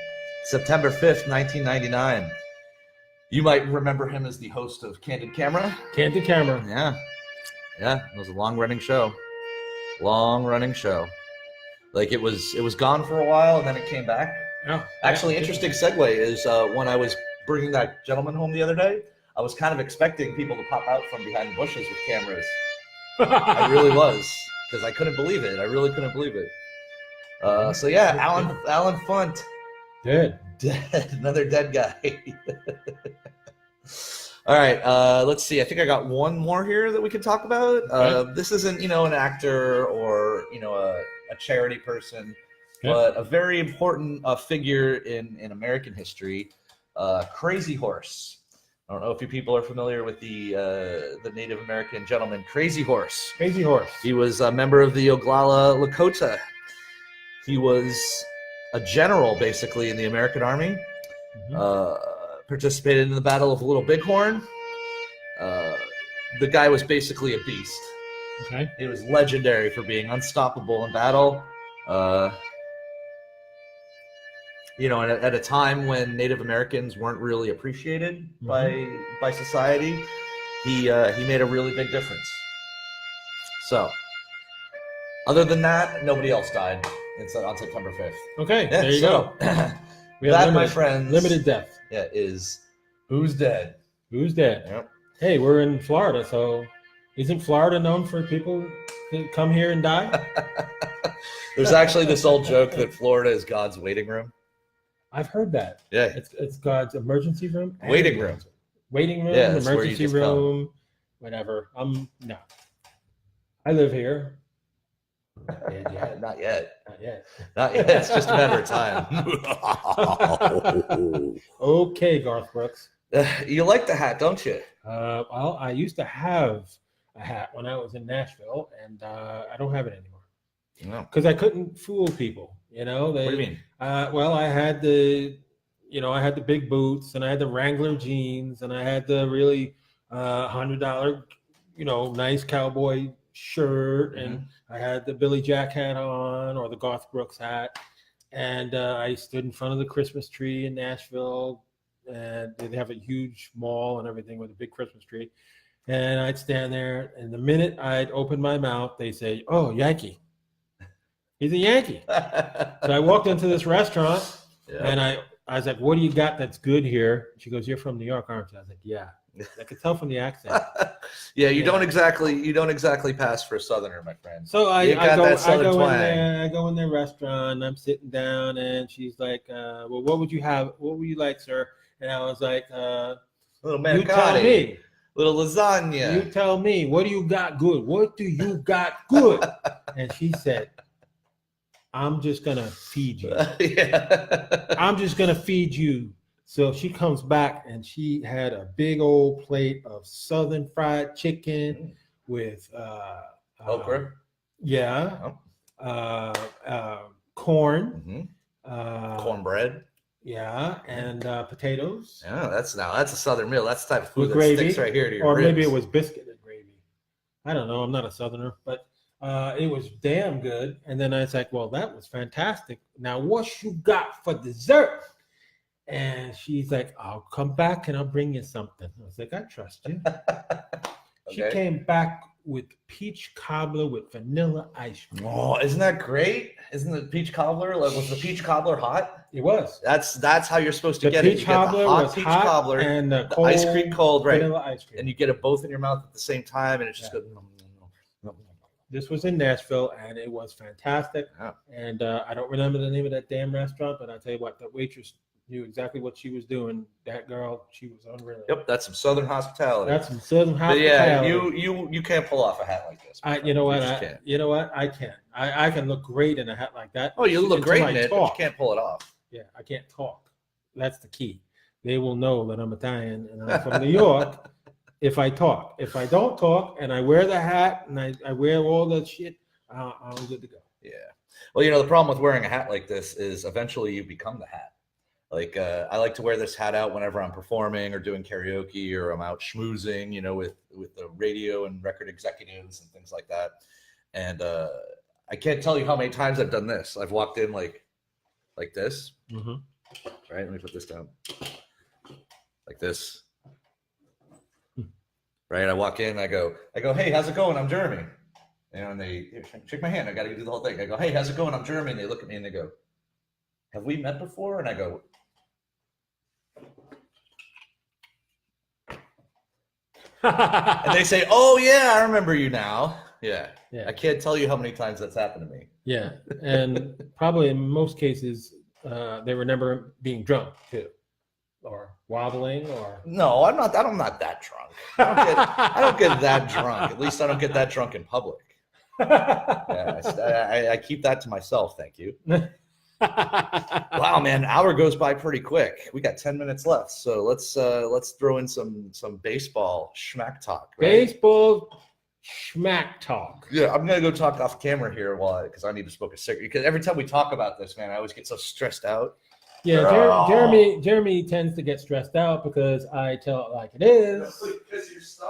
September 5th, 1999. You might remember him as the host of Candid Camera. Candid Camera. Yeah, it was a long-running show. Like it was gone for a while and then it came back. Oh, Actually, interesting segue is when I was bringing that gentleman home the other day, I was kind of expecting people to pop out from behind the bushes with cameras. I really was, because I couldn't believe it. I really couldn't believe it. So yeah, Alan Funt, dead. Another dead guy. All right, let's see. I think I got one more here that we can talk about. Okay. This isn't, an actor or a charity person, but a very important figure in American history. Crazy Horse. I don't know if you people are familiar with the Native American gentleman Crazy Horse. Crazy Horse. He was a member of the Oglala Lakota. He was a general, basically, in the American Army. Mm-hmm. Participated in the Battle of Little Bighorn. The guy was basically a beast. Okay. He was legendary for being unstoppable in battle. And at a time when Native Americans weren't really appreciated by society, he made a really big difference. So, other than that, nobody else died on September 5th. Okay, there you go. We have That, my friends, limited death. Yeah, is who's dead. Who's dead? Yep. Hey, we're in Florida, so isn't Florida known for people to come here and die? There's actually this old joke that Florida is God's waiting room. I've heard that. Yeah. It's God's emergency room. Waiting room. Waiting room, Yeah, that's where you emergency just room, whatever. No. I live here. Dead yet? Not yet. Not yet. Not yet. It's just a matter of time. Okay, Garth Brooks. You like the hat, don't you? Well, I used to have a hat when I was in Nashville, and I don't have it anymore No. because I couldn't fool people. You know, What do you mean? Well, I had the big boots, and I had the Wrangler jeans, and I had the really $100, nice cowboy shirt, and I had the Billy Jack hat on or the Garth Brooks hat, and I stood in front of the Christmas tree in Nashville, and they have a huge mall and everything with a big Christmas tree, and I'd stand there, and the minute I'd open my mouth, they say, "Oh, Yankee, he's a Yankee." So I walked into this restaurant, and I was like, "What do you got that's good here?" She goes, "You're from New York, aren't you?" I was like, "Yeah." I could tell from the accent. You don't exactly pass for a Southerner, my friend. So I go in their restaurant, and I'm sitting down, and she's like, "Well, what would you have? What would you like, sir?" And I was like, Little "You tell manicotti, me. little lasagna. You tell me. What do you got good? What do you got good?" And she said, "I'm just gonna feed you. I'm just gonna feed you." So she comes back, and she had a big old plate of Southern fried chicken with Okra. Corn, Cornbread. Yeah, and potatoes. Yeah, that's a Southern meal. That's the type of food With that gravy, sticks right here to your or ribs. maybe it was biscuit and gravy. I don't know. I'm not a Southerner, but it was damn good. And then I was like, "Well, that was fantastic. Now, what you got for dessert?" And she's like, "I'll come back and I'll bring you something." I was like, "I trust you." She came back with peach cobbler with vanilla ice cream. Oh, isn't that great? Isn't the peach cobbler, was the peach cobbler hot? It was. That's how you're supposed to The get it. peach You get the cobbler hot was peach hot cobbler and the the ice cream cold, right? vanilla ice cream. And you get it both in your mouth at the same time, and it just goes. This was in Nashville, and it was fantastic. Yeah. And I don't remember the name of that damn restaurant, but I tell you what, the waitress knew exactly what she was doing. That girl, she was unreal. Yep, that's some Southern hospitality. That's some Southern But yeah, hospitality. you can't pull off a hat like this. You know what? can't. You know what? I can't. I can look great in a hat like that. Oh, you look until great I in it, but talk. you can't pull it off. Yeah, I can't talk. That's the key. They will know that I'm Italian and I'm from New York if I talk. If I don't talk and I wear the hat and I wear all that shit, I'm good to go. Yeah. Well, the problem with wearing a hat like this is eventually you become the hat. Like I like to wear this hat out whenever I'm performing or doing karaoke or I'm out schmoozing, with the radio and record executives and things like that. And I can't tell you how many times I've done this. I've walked in like this. Mm-hmm. Right? Let me put this down. Like this. Right? I walk in, I go, "Hey, how's it going? I'm Jeremy." And they shake my hand. I got to do the whole thing. I go, "Hey, how's it going? I'm Jeremy." And they look at me and they go, "Have we met before?" And I go, and they say, "Oh yeah, I remember you now." Yeah. I can't tell you how many times that's happened to me. Yeah, and probably in most cases, they remember being drunk too, or wobbling, or No, I'm not that drunk. I don't get that drunk. At least I don't get that drunk in public. Yeah, I keep that to myself. Thank you. Wow, man, hour goes by pretty quick. We got 10 minutes left, so let's throw in some baseball schmack talk. Right? Baseball schmack talk. Yeah, I'm gonna go talk off camera here because I need to smoke a cigarette. Because every time we talk about this, man, I always get so stressed out. Yeah, Jeremy tends to get stressed out because I tell it like it is,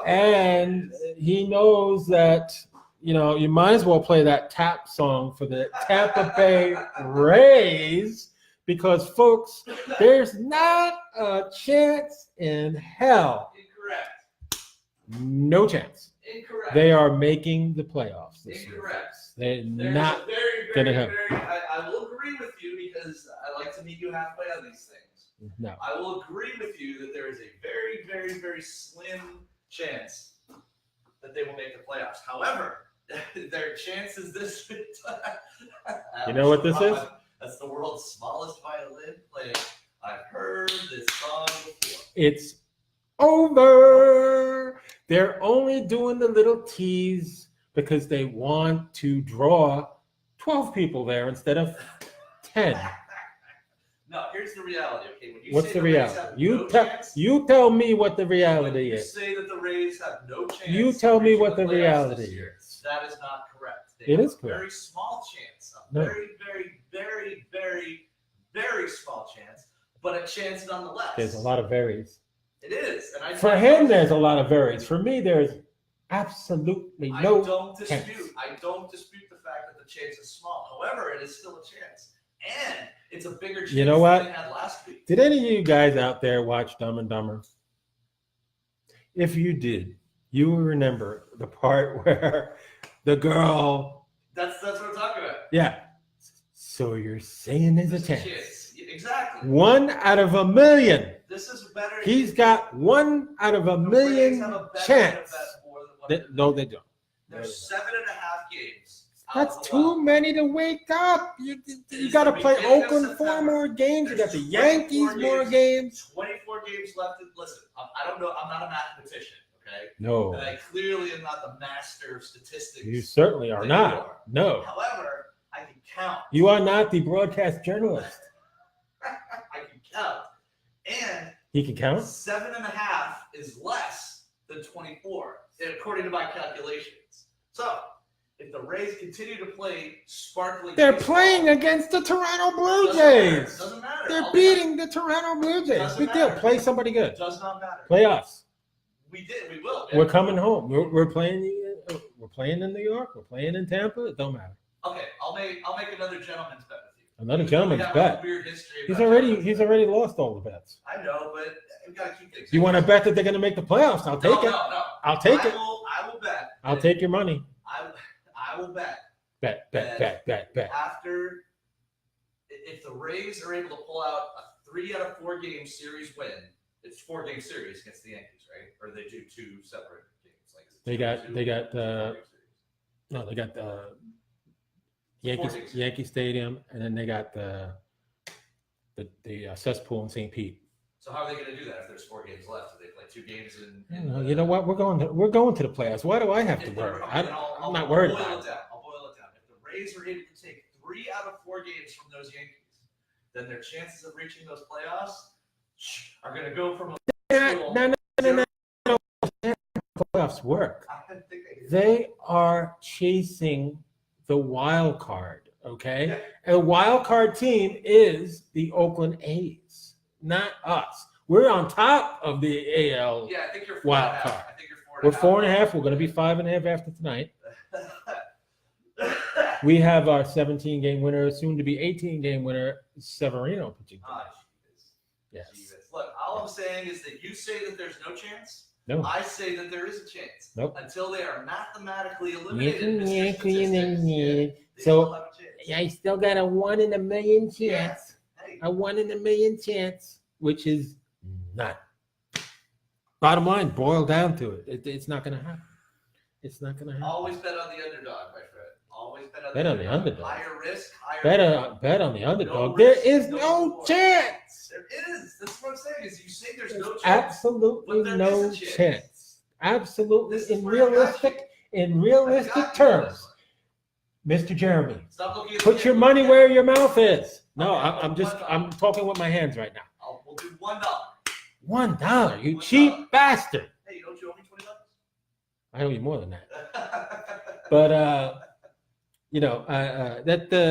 and he knows that. You might as well play that tap song for the Tampa Bay Rays because, folks, there's not a chance in hell. Incorrect. No chance. Incorrect. They are making the playoffs this year. Incorrect. They're There's not a very, gonna very, happen. very, I will agree with you because I like to meet you halfway on these things. No. I will agree with you that there is a very, very, very slim chance that they will make the playoffs. However, their chances this You know what this is? That's the world's smallest violin playing. I've heard this song before. It's over. They're only doing the little tease because they want to draw 12 people there instead of 10. No, here's the reality. Okay, when you What's say the Rays reality? have You no tell chance, you tell me what the when reality you is. say that the Rays have no chance. You of tell me reaching what the playoffs reality this year, is. That is not correct. They It have is a very correct. small chance. A No. very, very, very, very, very small chance, but a chance nonetheless. There's a lot of varies. It is, and I For him, there's a lot of varies. For me, there's absolutely I no don't chance. dispute. I don't dispute the fact that the chance is small. However, it is still a chance, and it's a bigger chance You know what? than they had last week. Did any of you guys out there watch Dumb and Dumber? If you did, you will remember the part where the girl, That's what I'm talking about. yeah. So you're saying there's a There's chance. Exactly. 1 out of a million. This is better. He's got 1 out of a The Rays million have a better chance. bet more than what No, they don't. There's 7.5 games. That's out of the too wild. many to wake up. You It's got to the play beginning of Oakland 4 September. more games. You got the There's Yankees 24 more games. games. 24 games left. Listen, I don't know. I'm not a mathematician, okay? No, And I clearly am not the master of statistics. you certainly are that not. you are. No, However, I can count. you are not the broadcast journalist. I can count. And He can count. 7.5 is less than 24, according to my calculations. So, if the Rays continue to play sparkling, They're baseball, playing against the Toronto Blue doesn't matter. Jays. Doesn't matter. They're All beating the Toronto Blue Jays. Doesn't Big deal. matter. Play somebody good. Does not matter. Play us. We did. We will. We're coming home. We're playing. We're playing in New York. We're playing in Tampa. It don't matter. Okay, I'll make another gentleman's bet with you. Another We gentleman's have bet. a weird history He's about already gentlemen's he's bets. already lost all the bets. I know, but we gotta keep things. You want to bet that they're going to make the playoffs? I'll take it. No. I'll take it. I will bet. I'll take your money. I will bet Bet. after if the Rays are able to pull out a 3 out of 4 game series win. It's 4-game series against the Yankees, right? Or they do 2 separate games. Like They got Yankees. Yankee Stadium, and then they got the cesspool in St. Pete. So how are they going to do that if there's 4 games left? Do they play 2 games You know what? We're going to the playoffs. Why do I have to worry? I'm not worried about it. I'll boil it down. If the Rays are able to take 3 out of 4 games from those Yankees, then their chances of reaching those playoffs are going to go from a No. Playoffs work. They are chasing the wild card. Okay, Yeah. and a wild card team is the Oakland A's, not us. We're on top of the AL. Yeah, I think you're 4.5. Wild card. I think you're 4.5. We're 4.5. We're going to be 5.5 after tonight. We have our 17-game winner, soon to be 18-game winner, Severino pitching. Ah, Yes. Jives. Look, all I'm saying is that you say that there's no chance. No. I say that there is a chance. Nope. Until they are mathematically eliminated. Mr. Yeah. Statistics, they So- still have a chance. I still got a 1 in a million chance. Yes. Hey, A 1 in a million chance, which is none. Bottom line, boil down to it. It's not going to happen. It's not going to happen. always bet on the underdog, my friend. Always bet on Bet on the underdog. Higher risk, higher Bet on the underdog. No There risk, is no no reward. chance. There is. That's what I'm saying. Is you say there's There's no chance. absolutely but there no is a chance. Absolutely, This is in where I got realistic I got realistic you on terms, this Mr. Jeremy, one. Stop looking at put the your game. money where your mouth is. No, Okay, I'm talking with my hands right now. We'll do $1. $1, you $1. cheap bastard. Hey, don't you owe me $20? I owe you more than that. But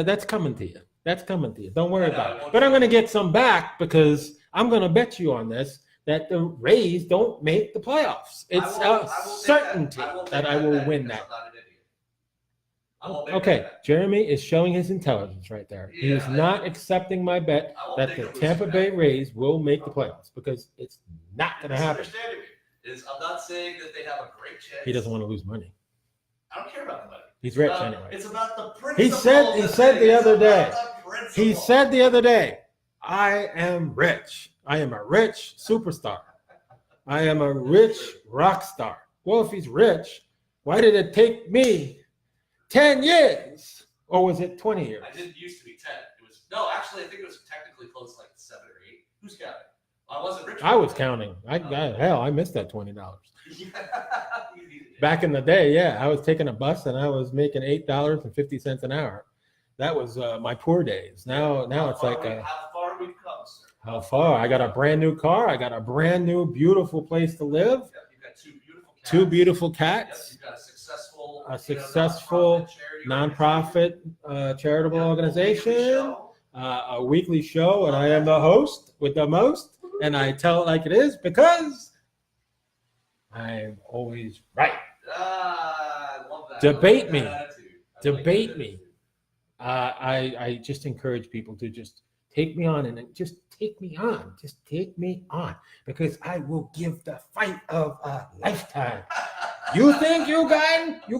that's coming to you. That's coming to you. Don't worry I know, about I it. won't But do I'm it. going to get some back because I'm going to bet you on this that the Rays don't make the playoffs. It's I will a take certainty that I will bet win because that. I'm not an idiot. I will make Okay, that bet. Jeremy is showing his intelligence right there. He is Yeah, I- not accepting my bet I won't that take the a losing Tampa bet. Bay Rays will make the playoffs because it's not going to happen. Misunderstanding me is I'm not saying that they have a great chance. He doesn't want to lose money. I don't care about the money. He's rich It's about- anyway. It's about the principle. He said the It's other about day. the principle. He said the other day, I am rich. I am a rich superstar. I am a rich rock star. Well, if he's rich, why did it take me 10 years? Or was it 20 years? I didn't used to be 10. It was no, actually, I think it was technically close, like 7 or 8. Who's counting? I wasn't rich. I was counting. I missed that $20. You needed it. Back in the day, yeah, I was taking a bus and I was making $8.50 an hour. That was my poor days. Now it's like how far we've come, sir. how far? I got a brand new car. I got a brand new beautiful place to live. Yeah, you've got two beautiful cats. Two beautiful Yes, cats. you've got A successful nonprofit charitable weekly organization. show. A weekly show, and I am the host with the most, and I tell it like it is because I'm always right. I love that. Debate I love me. that attitude. I Debate like that me. attitude. I just encourage people to just take me on and just take me on. Just take me on because I will give the fight of a lifetime. You think you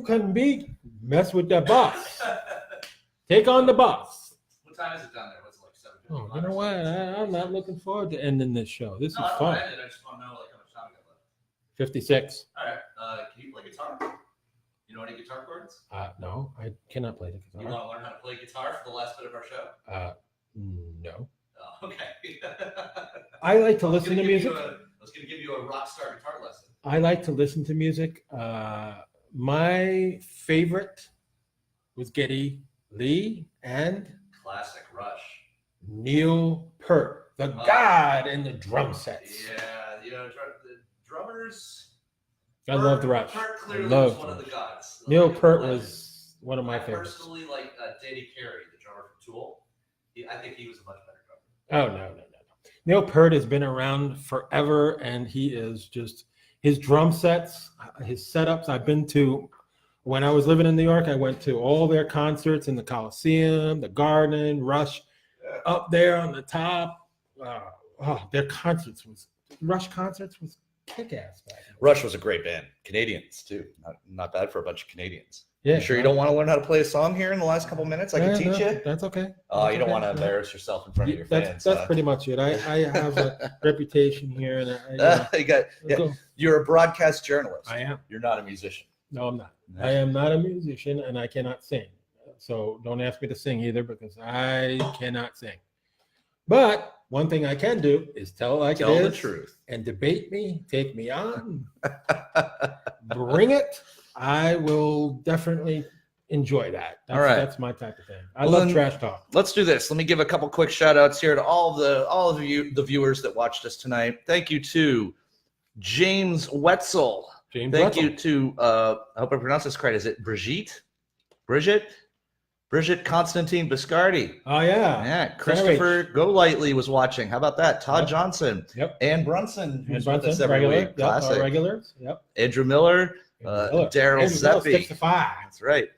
can mess with the boss. Take on the boss. What time is it down there? What's it like 7:50? Oh, you know what? I'm not looking forward to ending this show. This is No, I don't fun. want to end it. I just want to know like how much time we got left. 56. All right. Can you play guitar? You know any guitar chords? No, I cannot play the You guitar. want to learn how to play guitar for the last bit of our show? No. Oh, okay. I like to I was listen gonna to give music. you I was going to give you a rock star guitar lesson. I like to listen to music. My favorite was Geddy Lee and Classic Rush. Neil Peart, the god in the drum sets. Yeah, the drummers. I love the Rush. Peart clearly Love was one of the gods. Neil Like, Peart legend. was one of my I favorites. personally like Danny Carey, the drummer from Tool. I think he was a much better drummer. Oh, no. Neil Peart has been around forever, and he is just his drum sets, his setups. I've been to, when I was living in New York, I went to all their concerts in the Coliseum, the Garden, Rush, up there on the top. Their Rush concerts was kick-ass back then. Rush was a great band. Canadians too. Not bad for a bunch of Canadians. Yeah, You sure you don't want to learn how to play a song here in the last couple minutes? I can teach you. That's okay. Oh, you don't That's want to okay. embarrass yourself in front of your fans. That's pretty much it. I have a reputation here, and You're a broadcast journalist. I am. You're not a musician. No, I'm not. I am not a musician, and I cannot sing. So don't ask me to sing either because I cannot sing. But one thing I can do is tell it like Tell it the is truth. and debate me, take me on, bring it. I will definitely enjoy that. All right. That's my type of thing. I Well, love then, trash talk. Let's do this. Let me give a couple quick shout outs here to all of you, the viewers that watched us tonight. Thank you to James Wetzel. James Thank Wetzel. you to I hope I pronounced this correct. Is it Bridget Constantine Biscardi. Oh yeah. Yeah, Christopher Golightly was watching. How about that? Todd Yep. Johnson. Yep. Ann Brunson, who's And with us Brunson, every regular. week. Yep, our Classic. regulars. Yep. Andrew Miller. Daryl Zeppi. 6 to 5. That's right.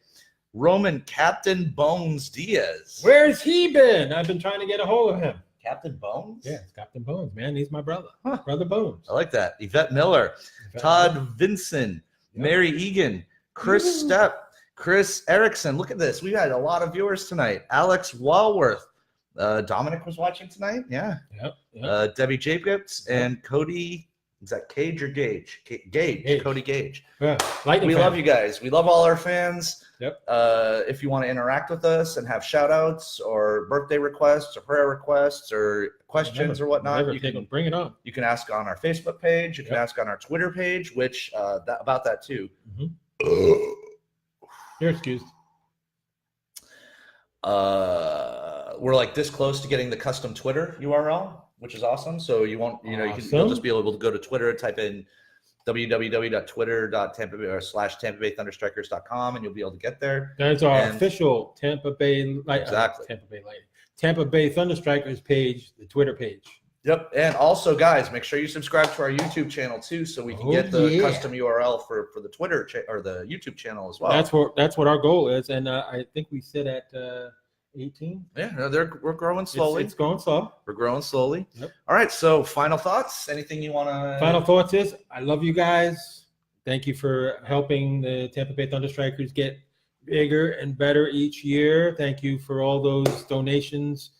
Roman Captain Bones Diaz. Where's he been? I've been trying to get a hold of him. Captain Bones? Yeah, it's Captain Bones, man. He's my brother. Huh. Brother Bones. I like that. Yvette Miller. Todd Vinson. Yep. Mary Egan. Chris Stepp. Chris Erickson. Look at this. We had a lot of viewers tonight. Alex Walworth. Dominic was watching tonight. Yeah. Yep. Debbie Jacobs and Cody. Is that Cage or Gage? Gage. Cody Gage. Yeah. Lightning We fan. love you guys. We love all our fans. Yep. If you want to interact with us and have shout outs or birthday requests or prayer requests or questions or whatnot, Whatever, you take can them. Bring it on. you can ask on our Facebook page. You can Yep. ask on our Twitter page, which about that too. You're excused. We're like this close to getting the custom Twitter URL, which is awesome. So you won't, you'll Awesome. just be able to go to Twitter, type in www.twitter.tampa/TampaBay/ThunderStrikers.com, and you'll be able to get there. That's our And- official Tampa Bay Exactly. Tampa Bay ThunderStrikers page, the Twitter page. Yep. And also, guys, make sure you subscribe to our YouTube channel too, so we can Oh, get the yeah. custom URL for the Twitter or the YouTube channel as well. That's what our goal is, and I think we sit at 18. Yeah, no, we're growing slowly. It's going slow. We're growing slowly. Yep. All right. So, final thoughts? Anything you want to? Final thoughts is I love you guys. Thank you for helping the Tampa Bay ThunderStrikers get bigger and better each year. Thank you for all those donations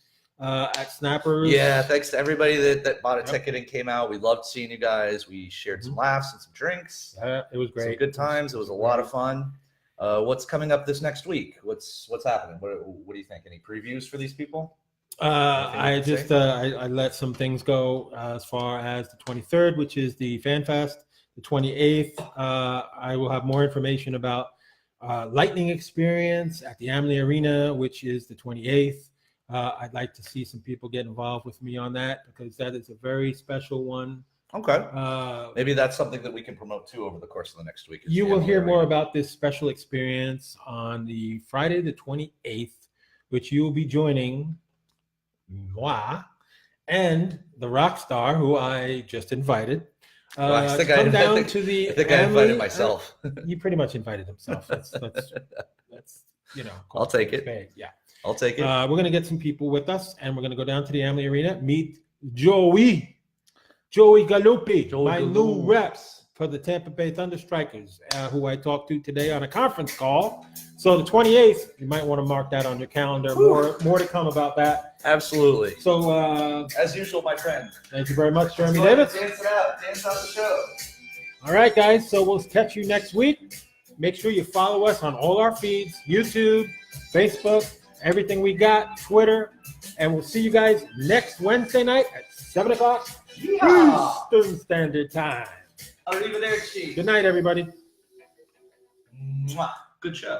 at Snappers. Yeah, thanks to everybody that bought a Yep. ticket and came out. We loved seeing you guys. We shared some laughs and some drinks. It was great. Some good times. It was a lot of fun. What's coming up this next week? What's happening? What do you think? Any previews for these people? I Anything you just can I let some things go as far as the 23rd, which is the Fan Fest. The 28th, I will have more information about lightning experience at the Amalie Arena, which is the 28th. I'd like to see some people get involved with me on that because that is a very special one. Okay. Maybe Maybe that's something that we can promote too over the course of the next week. is you the will Amalie hear Arena. more about this special experience on the Friday the 28th, which you will be joining moi and the rock star who I just invited. Well, I think I come down invited- to the I think I invited Amalie- myself. You pretty much invited himself. That's you know. I'll take it. spade. Yeah. I'll take it. We're going to get some people with us, and we're going to go down to the Amalie Arena, meet Joey Gallupi, my new reps for the Tampa Bay ThunderStrikers, who I talked to today on a conference call. So the 28th, you might want to mark that on your calendar. More to come about that. Absolutely. So As usual, my friend. thank you very much, Jeremy Let's Davis. Dance it out. Dance out the show. All right, guys. So we'll catch you next week. Make sure you follow us on all our feeds, YouTube, Facebook, everything we got, Twitter. And we'll see you guys next Wednesday night at 7 o'clock Yeehaw! Eastern Standard Time. Arrivederci. Good night, everybody. Mwah. Good show.